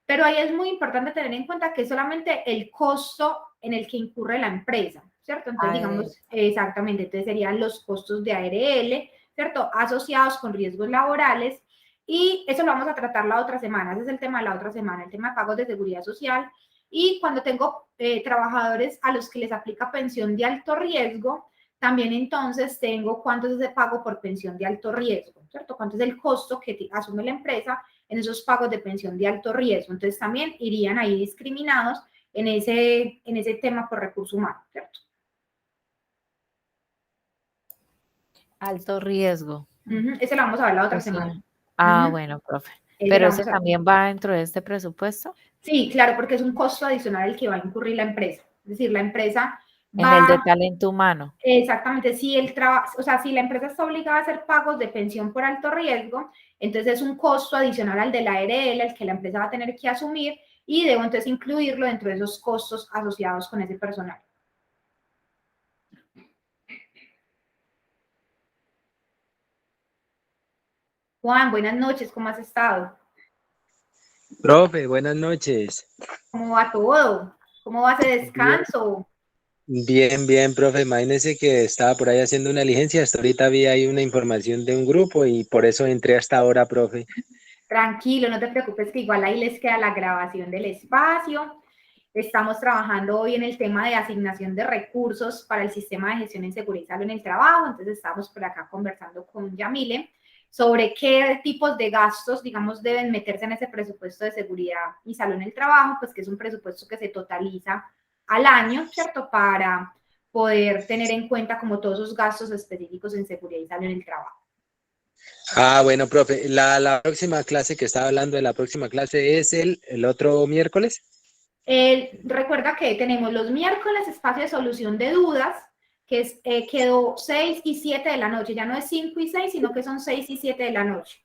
Pero ahí es muy importante tener en cuenta que es solamente el costo en el que incurre la empresa, ¿cierto? Entonces, digamos, exactamente, entonces serían los costos de ARL, ¿cierto? Asociados con riesgos laborales. Y eso lo vamos a tratar la otra semana. Ese es el tema de la otra semana, el tema de pagos de seguridad social. Y cuando tengo trabajadores a los que les aplica pensión de alto riesgo, también entonces tengo cuánto es ese pago por pensión de alto riesgo, ¿cierto? Cuánto es el costo que asume la empresa en esos pagos de pensión de alto riesgo. Entonces también irían ahí discriminados en ese tema por recurso humano, ¿cierto? Alto riesgo. Ese lo vamos a ver la otra Pues sí. semana. Bueno, profe. Ese Pero lo ese vamos a ver. también va dentro de este presupuesto. Sí, claro, porque es un costo adicional el que va a incurrir la empresa. Es decir, la empresa En el de va, talento humano. exactamente, si el trabajo, o sea, si la empresa está obligada a hacer pagos de pensión por alto riesgo, entonces es un costo adicional al de la ARL, el que la empresa va a tener que asumir y debo entonces incluirlo dentro de esos costos asociados con ese personal. Juan, buenas noches, ¿cómo has estado? Profe, buenas noches. ¿Cómo va todo? ¿Cómo va ese Bien, descanso? bien, bien, profe. Imagínese que estaba por ahí haciendo una diligencia. Hasta ahorita vi ahí una información de un grupo y por eso entré hasta ahora, profe. Tranquilo, no te preocupes que igual ahí les queda la grabación del espacio. Estamos trabajando hoy en el tema de asignación de recursos para el sistema de gestión en seguridad y salud en el trabajo. Entonces estamos por acá conversando con Yamile sobre qué tipos de gastos, digamos, deben meterse en ese presupuesto de seguridad y salud en el trabajo, pues que es un presupuesto que se totaliza al año, ¿cierto? Para poder tener en cuenta como todos esos gastos específicos en seguridad y salud en el trabajo. Ah, bueno, profe. La próxima clase que estaba hablando de la próxima clase es el otro miércoles. Recuerda que tenemos los miércoles espacio de solución de dudas, que quedó 6 y 7 de la noche, ya no es 5 y 6, sino que son 6 y 7 de la noche.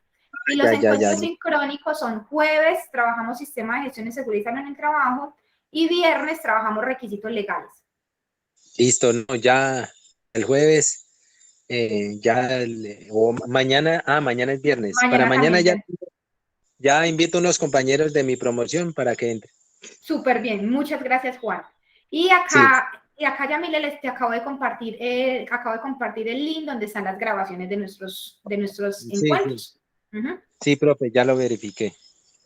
Y los encuentros Ya. sincrónicos son jueves, trabajamos sistema de gestión y seguridad en el trabajo, y viernes trabajamos requisitos legales. Listo, no, ya el jueves, o mañana, mañana es viernes. Para Mañana mañana también ya, ya. ya invito a unos compañeros de mi promoción para que entren. Súper bien, muchas gracias, Juan. Sí, Y acá Yamile, te acabo de compartir el link donde están las grabaciones de nuestros sí. encuentros. Uh-huh. Sí, profe, ya lo verifiqué.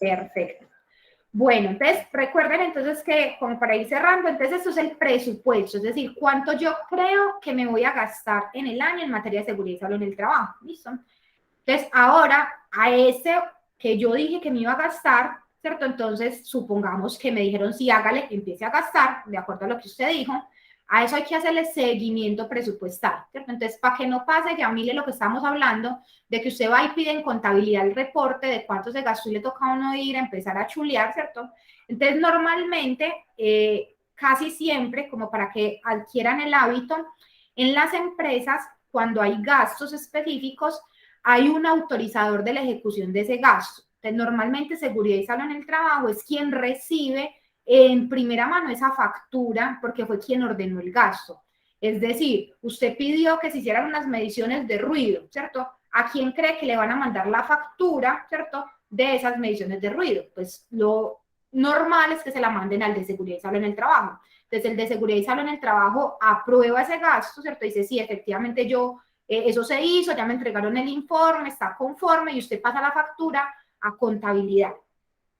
Perfecto. Bueno, entonces recuerden entonces que como para ir cerrando, entonces esto es el presupuesto, es decir, cuánto yo creo que me voy a gastar en el año en materia de seguridad y salud en el trabajo. ¿Listo? Entonces ahora a ese que yo dije que me iba a gastar, ¿cierto? Entonces supongamos que me dijeron sí, hágale, empiece a gastar, de acuerdo a lo que usted dijo. A eso hay que hacerle seguimiento presupuestal, ¿cierto? Entonces, para que no pase, ya mire lo que estamos hablando, de que usted va y pide en contabilidad el reporte de cuánto se gastó y le toca a uno ir a empezar a chulear, ¿cierto? Entonces, normalmente, casi siempre, como para que adquieran el hábito, en las empresas, cuando hay gastos específicos, hay un autorizador de la ejecución de ese gasto. Entonces, normalmente seguridad y salud en el trabajo es quien recibe en primera mano esa factura porque fue quien ordenó el gasto. Es decir, usted pidió que se hicieran unas mediciones de ruido, ¿cierto? ¿A quién cree que le van a mandar la factura, ¿cierto? De esas mediciones de ruido. Pues lo normal es que se la manden al de seguridad y salud en el trabajo. Entonces, el de seguridad y salud en el trabajo aprueba ese gasto, ¿cierto? Dice, sí, efectivamente eso se hizo, ya me entregaron el informe, está conforme y usted pasa la factura a contabilidad.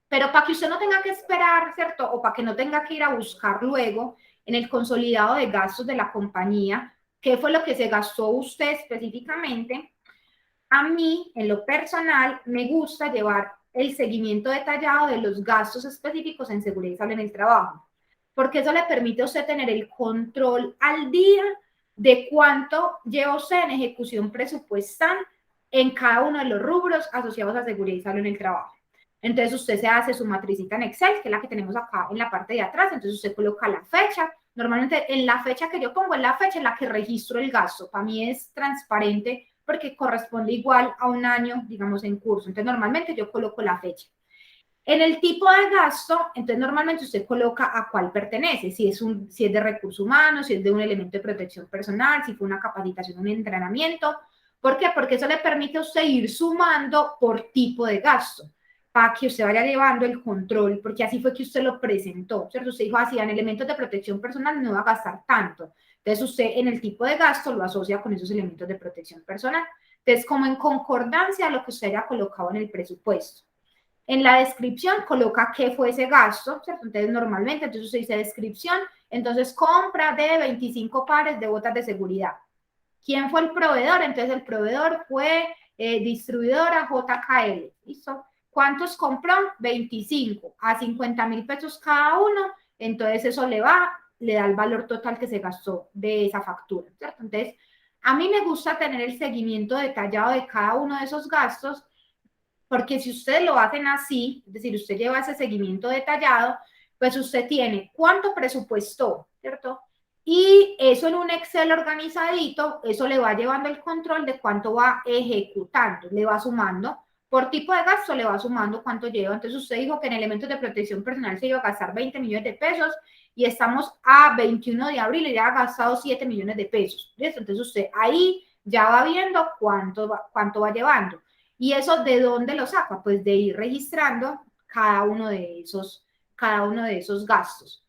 Pero para que usted no tenga que esperar, ¿cierto? O para que no tenga que ir a buscar luego en el consolidado de gastos de la compañía qué fue lo que se gastó usted específicamente. A mí, en lo personal, me gusta llevar el seguimiento detallado de los gastos específicos en seguridad y salud en el trabajo, porque eso le permite a usted tener el control al día de cuánto lleva usted en ejecución presupuestal en cada uno de los rubros asociados a seguridad y salud en el trabajo. Entonces usted se hace su matricita en Excel, que es la que tenemos acá en la parte de atrás, entonces usted coloca la fecha. Normalmente en la fecha que yo pongo es la fecha en la que registro el gasto. Para mí es transparente porque corresponde igual a un año, digamos, en curso. Entonces normalmente yo coloco la fecha. En el tipo de gasto, entonces normalmente usted coloca a cuál pertenece, si es de recursos humanos, si es de un elemento de protección personal, si fue una capacitación, un entrenamiento. ¿Por qué? Porque eso le permite a usted ir sumando por tipo de gasto, para que usted vaya llevando el control, porque así fue que usted lo presentó, ¿cierto? Usted dijo así, en elementos de protección personal no va a gastar tanto. Entonces usted en el tipo de gasto lo asocia con esos elementos de protección personal. Entonces, como en concordancia a lo que usted haya colocado en el presupuesto. En la descripción coloca qué fue ese gasto, ¿cierto? Entonces, normalmente, entonces usted dice descripción, entonces compra de 25 pares de botas de seguridad. ¿Quién fue el proveedor? Entonces, el proveedor fue distribuidora JKL, ¿listo? ¿Cuántos compró? 25, a 50,000 pesos cada uno, entonces eso le da el valor total que se gastó de esa factura, ¿cierto? Entonces, a mí me gusta tener el seguimiento detallado de cada uno de esos gastos, porque si ustedes lo hacen así, es decir, usted lleva ese seguimiento detallado, pues usted tiene cuánto presupuestó, ¿cierto? Y eso en un Excel organizadito, eso le va llevando el control de cuánto va ejecutando, le va sumando. Por tipo de gasto le va sumando cuánto lleva. Entonces usted dijo que en elementos de protección personal se iba a gastar 20 millones de pesos y estamos a 21 de abril y ya ha gastado 7 millones de pesos. ¿Listo? Entonces usted ahí ya va viendo cuánto va llevando. ¿Y eso de dónde lo saca? Pues de ir registrando cada uno de esos gastos.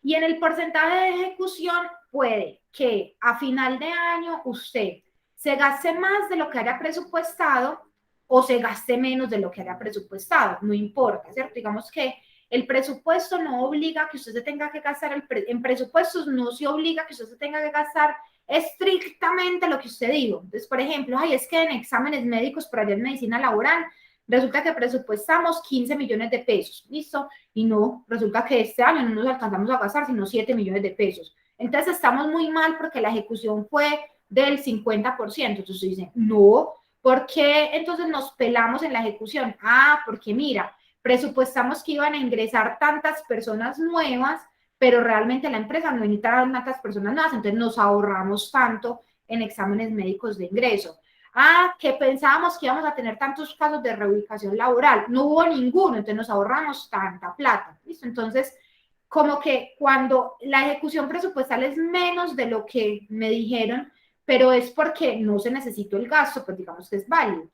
Y en el porcentaje de ejecución puede que a final de año usted se gaste más de lo que haya presupuestado o se gaste menos de lo que haya presupuestado, no importa, ¿cierto? Digamos que el presupuesto no obliga que usted se tenga que gastar, en presupuestos no se obliga que usted se tenga que gastar estrictamente lo que usted dijo. Entonces, por ejemplo, ay, es que en exámenes médicos por allá en medicina laboral resulta que presupuestamos 15 millones de pesos, ¿listo? Y no, resulta que este año no nos alcanzamos a gastar sino 7 millones de pesos. Entonces estamos muy mal porque la ejecución fue del 50%. Entonces dice, no, ¿por qué entonces nos pelamos en la ejecución? Ah, porque mira, presupuestamos que iban a ingresar tantas personas nuevas, pero realmente la empresa no necesitaba tantas personas nuevas, entonces nos ahorramos tanto en exámenes médicos de ingreso. Ah, que pensábamos que íbamos a tener tantos casos de reubicación laboral. No hubo ninguno, entonces nos ahorramos tanta plata. ¿Listo? Entonces, como que cuando la ejecución presupuestal es menos de lo que me dijeron, pero es porque no se necesitó el gasto, pues digamos que es válido.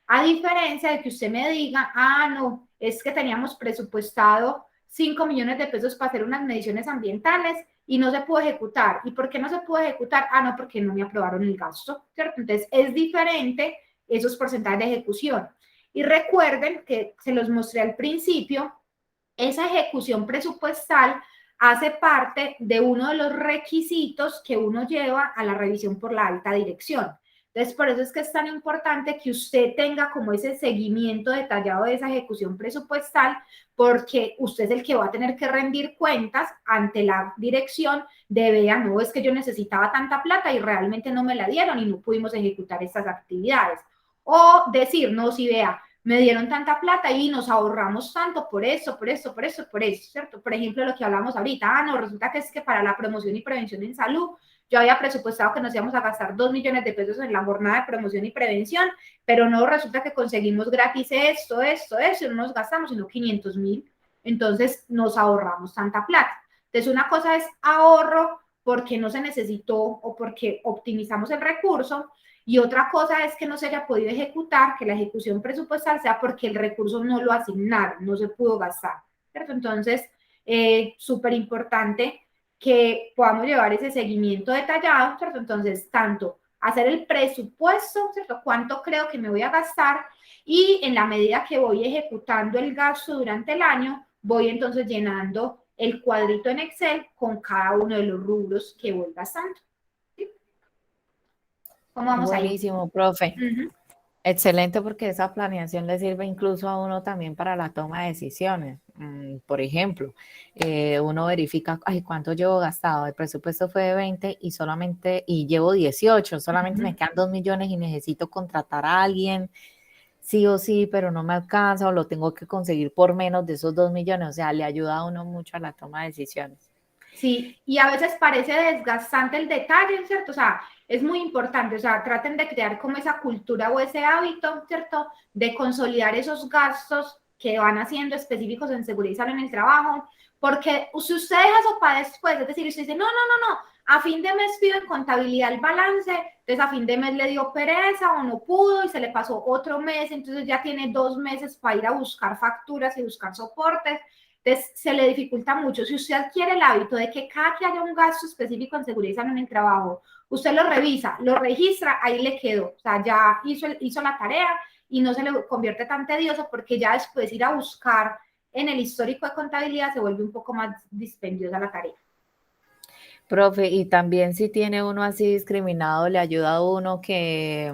A diferencia de que usted me diga, ah, no, es que teníamos presupuestado 5 millones de pesos para hacer unas mediciones ambientales y no se pudo ejecutar. ¿Y por qué no se pudo ejecutar? Ah, no, porque no me aprobaron el gasto, ¿cierto? Entonces, es diferente esos porcentajes de ejecución. Y recuerden que se los mostré al principio, esa ejecución presupuestal hace parte de uno de los requisitos que uno lleva a la revisión por la alta dirección. Entonces, por eso es que es tan importante que usted tenga como ese seguimiento detallado de esa ejecución presupuestal, porque usted es el que va a tener que rendir cuentas ante la dirección de, vea, no, es que yo necesitaba tanta plata y realmente no me la dieron y no pudimos ejecutar estas actividades. O decir, no, si vea, me dieron tanta plata y nos ahorramos tanto por eso, ¿cierto? Por ejemplo, lo que hablamos ahorita, ah, no, resulta que es que para la promoción y prevención en salud, yo había presupuestado que nos íbamos a gastar 2 millones de pesos en la jornada de promoción y prevención, pero no, resulta que conseguimos gratis esto, y no nos gastamos sino 500,000, entonces nos ahorramos tanta plata. Entonces, una cosa es ahorro porque no se necesitó o porque optimizamos el recurso, y otra cosa es que no se haya podido ejecutar, que la ejecución presupuestal sea porque el recurso no lo asignaron, no se pudo gastar, ¿cierto? Entonces, súper importante que podamos llevar ese seguimiento detallado, ¿cierto? Entonces, tanto hacer el presupuesto, ¿cierto? ¿Cuánto creo que me voy a gastar? Y en la medida que voy ejecutando el gasto durante el año, voy entonces llenando el cuadrito en Excel con cada uno de los rubros que voy gastando. ¿Sí? ¿Cómo vamos ahí? Buenísimo, profe. Ujú. Excelente, porque esa planeación le sirve incluso a uno también para la toma de decisiones. Por ejemplo, uno verifica, ay, ¿cuánto llevo gastado? El presupuesto fue de 20 y y llevo 18, solamente me Ujú. quedan 2 millones y necesito contratar a alguien, sí o sí, pero no me alcanza o lo tengo que conseguir por menos de esos 2 millones. O sea, le ayuda a uno mucho a la toma de decisiones. Sí, y a veces parece desgastante el detalle, ¿cierto? O sea, es muy importante, o sea, traten de crear como esa cultura o ese hábito, ¿cierto? De consolidar esos gastos que van haciendo específicos en seguridad y salud en el trabajo, porque si usted deja eso para después, es decir, usted dice, no, a fin de mes pido en contabilidad el balance, entonces a fin de mes le dio pereza o no pudo y se le pasó otro mes, entonces ya tiene 2 meses para ir a buscar facturas y buscar soportes. Entonces, se le dificulta mucho. Si usted adquiere el hábito de que cada que haya un gasto específico en seguridad y salud en el trabajo, usted lo revisa, lo registra, ahí le quedó. O sea, ya hizo la tarea y no se le convierte tan tedioso porque ya después ir a buscar en el histórico de contabilidad se vuelve un poco más dispendiosa la tarea. Profe, y también si tiene uno así discriminado, le ayuda a uno que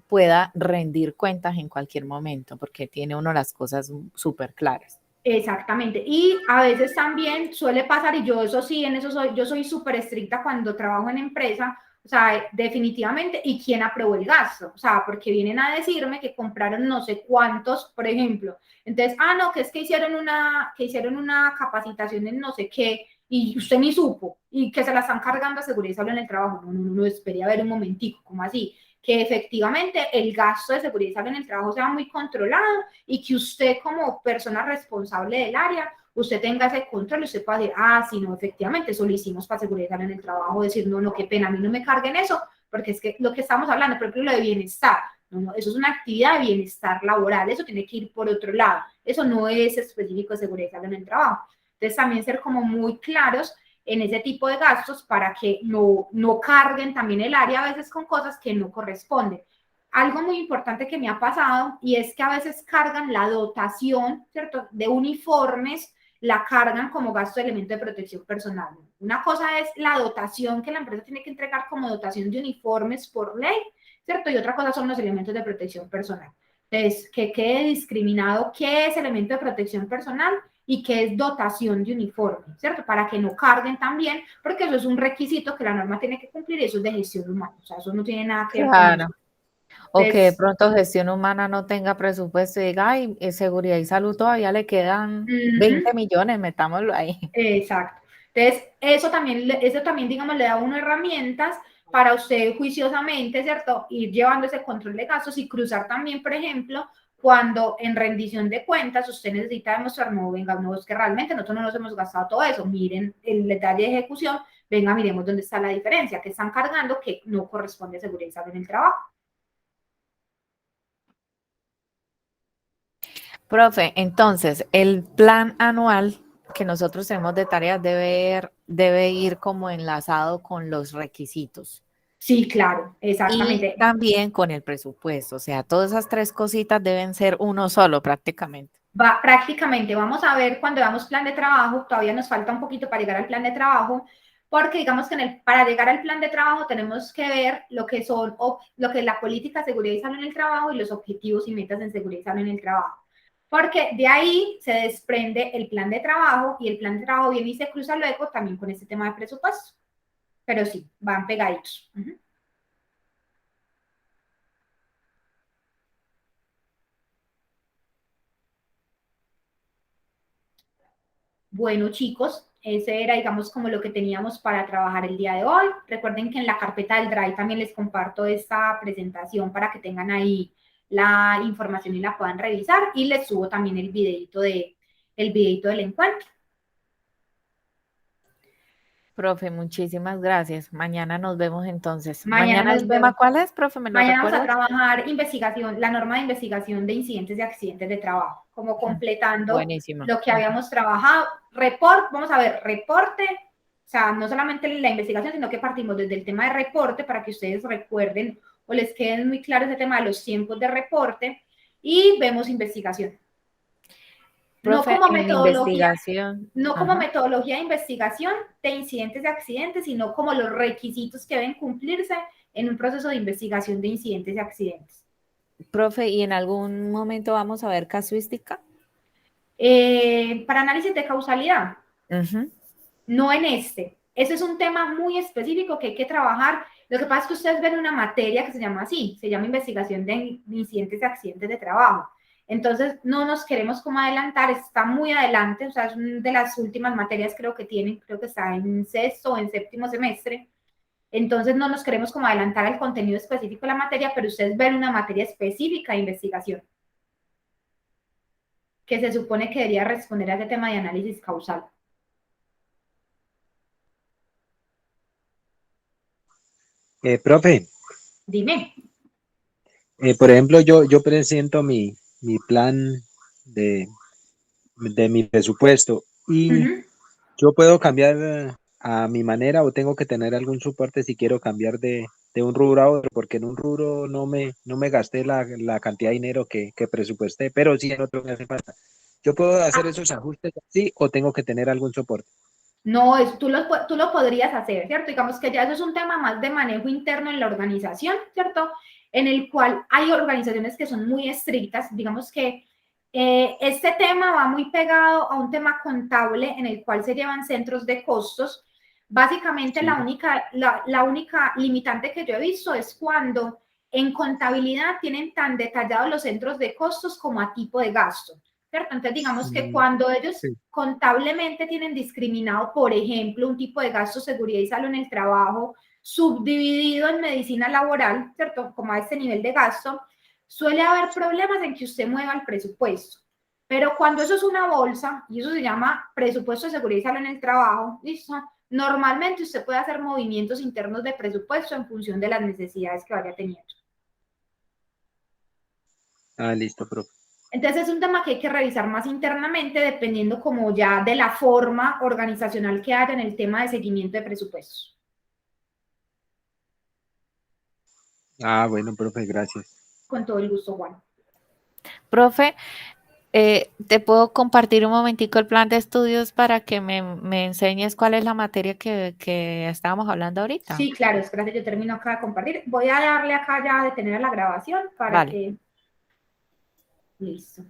pueda rendir cuentas en cualquier momento, porque tiene uno las cosas súper claras. Exactamente. Y a veces también suele pasar, y yo eso sí, yo soy súper estricta cuando trabajo en empresa, o sea, definitivamente, ¿y quién aprobó el gasto? O sea, porque vienen a decirme que compraron no sé cuántos, por ejemplo. Entonces, no, que es que hicieron una capacitación en no sé qué, y usted ni supo, y que se la están cargando a seguridad y salud en el trabajo. No, espere a ver un momentico, ¿cómo así? Que efectivamente el gasto de seguridad y salud en el trabajo sea muy controlado y que usted como persona responsable del área, usted tenga ese control y usted pueda decir, sí, no, efectivamente, eso lo hicimos para seguridad en el trabajo, decir, no, qué pena, a mí no me carguen eso, porque es que lo que estamos hablando, por ejemplo, lo de bienestar, no, eso es una actividad de bienestar laboral, eso tiene que ir por otro lado, eso no es específico de seguridad en el trabajo. Entonces, también ser como muy claros en ese tipo de gastos para que no carguen también el área a veces con cosas que no corresponden. Algo muy importante que me ha pasado y es que a veces cargan la dotación, ¿cierto?, de uniformes, la cargan como gasto de elemento de protección personal. Una cosa es la dotación que la empresa tiene que entregar como dotación de uniformes por ley, ¿cierto? Y otra cosa son los elementos de protección personal. Entonces, que quede discriminado qué es elemento de protección personal y qué es dotación de uniforme, ¿cierto? Para que no carguen también, porque eso es un requisito que la norma tiene que cumplir y eso es de gestión humana, o sea, eso no tiene nada que ver con eso. Claro. O que de Entonces, pronto gestión humana no tenga presupuesto y diga, ay, seguridad y salud todavía le quedan 20 millones, metámoslo ahí. exacto. Entonces, eso también, digamos, le da a uno herramientas para usted juiciosamente, ¿cierto? Ir llevando ese control de gastos y cruzar también, por ejemplo, cuando en rendición de cuentas usted necesita demostrar, no, venga, no, es que realmente nosotros no nos hemos gastado todo eso, miren el detalle de ejecución, venga, miremos dónde está la diferencia, que están cargando que no corresponde a seguridad y salud en el trabajo. Profe, entonces, el plan anual que nosotros tenemos de tareas debe ir como enlazado con los requisitos. Sí, claro, Y exactamente. también con el presupuesto, o sea, todas esas tres cositas deben ser uno solo prácticamente. Prácticamente, vamos a ver cuando veamos plan de trabajo, todavía nos falta un poquito para llegar al plan de trabajo, porque digamos que para llegar al plan de trabajo tenemos que ver lo que es la política de seguridad y salud en el trabajo y los objetivos y metas en seguridad y salud en el trabajo. Porque de ahí se desprende el plan de trabajo y el plan de trabajo viene y se cruza luego también con este tema de presupuesto. Pero sí, van pegaditos. Bueno, chicos, ese era, digamos, como lo que teníamos para trabajar el día de hoy. Recuerden que en la carpeta del Drive también les comparto esta presentación para que tengan ahí la información y la puedan revisar. Y les subo también el videito del encuentro. Profe, muchísimas gracias. Mañana nos vemos entonces. Mañana ¿Mañana nos el tema vemos. cuál es, profe? ¿Me lo Mañana vamos a recuerdas? trabajar investigación, la norma de investigación de incidentes y accidentes de trabajo, como completando Buenísimo. lo que habíamos trabajado. Vamos a ver, reporte, o sea, no solamente la investigación, sino que partimos desde el tema de reporte para que ustedes recuerden o les queden muy claro ese tema de los tiempos de reporte y vemos investigación. No Profe, como en metodología, investigación, no como ajá. metodología de investigación de incidentes y accidentes, sino como los requisitos que deben cumplirse en un proceso de investigación de incidentes y accidentes. Profe, ¿y en algún momento vamos a ver casuística? Para análisis de causalidad, no en este. Ese es un tema muy específico que hay que trabajar. Lo que pasa es que ustedes ven una materia que se llama así, se llama investigación de incidentes y accidentes de trabajo. Entonces, no nos queremos como adelantar, está muy adelante, o sea, es una de las últimas materias creo que tienen, creo que está en sexto o en séptimo semestre. Entonces, no nos queremos como adelantar al contenido específico de la materia, pero ustedes ven una materia específica de investigación que se supone que debería responder a ese tema de análisis causal. Profe, Dime. por ejemplo, yo presento mi plan de, de mi presupuesto y yo puedo cambiar a mi manera o tengo que tener algún soporte si quiero cambiar de un rubro a otro, porque en un rubro no me gasté la cantidad de dinero que presupuesté, pero sí en otro me hace falta. ¿Yo puedo hacer esos ajustes así o tengo que tener algún soporte? No, tú lo podrías hacer, ¿cierto? Digamos que ya eso es un tema más de manejo interno en la organización, ¿cierto? En el cual hay organizaciones que son muy estrictas, digamos que este tema va muy pegado a un tema contable en el cual se llevan centros de costos. Básicamente Sí. la única limitante que yo he visto es cuando en contabilidad tienen tan detallados los centros de costos como a tipo de gasto, ¿cierto? Entonces digamos que cuando ellos Sí. contablemente tienen discriminado, por ejemplo, un tipo de gasto, seguridad y salud en el trabajo, subdividido en medicina laboral, ¿cierto? Como a este nivel de gasto, suele haber problemas en que usted mueva el presupuesto. Pero cuando eso es una bolsa, y eso se llama presupuesto de seguridad y salud en el trabajo, ¿listo? Normalmente usted puede hacer movimientos internos de presupuesto en función de las necesidades que vaya teniendo. Ah, listo, profe. Entonces es un tema que hay que revisar más internamente dependiendo como ya de la forma organizacional que haya en el tema de seguimiento de presupuestos. Ah, bueno, profe, gracias. Con todo el gusto, Juan. Profe, ¿te puedo compartir un momentico el plan de estudios para que me enseñes cuál es la materia que estábamos hablando ahorita? Sí, claro, espérate, yo termino acá de compartir. Voy a darle acá ya a detener la grabación para Vale. que... Listo.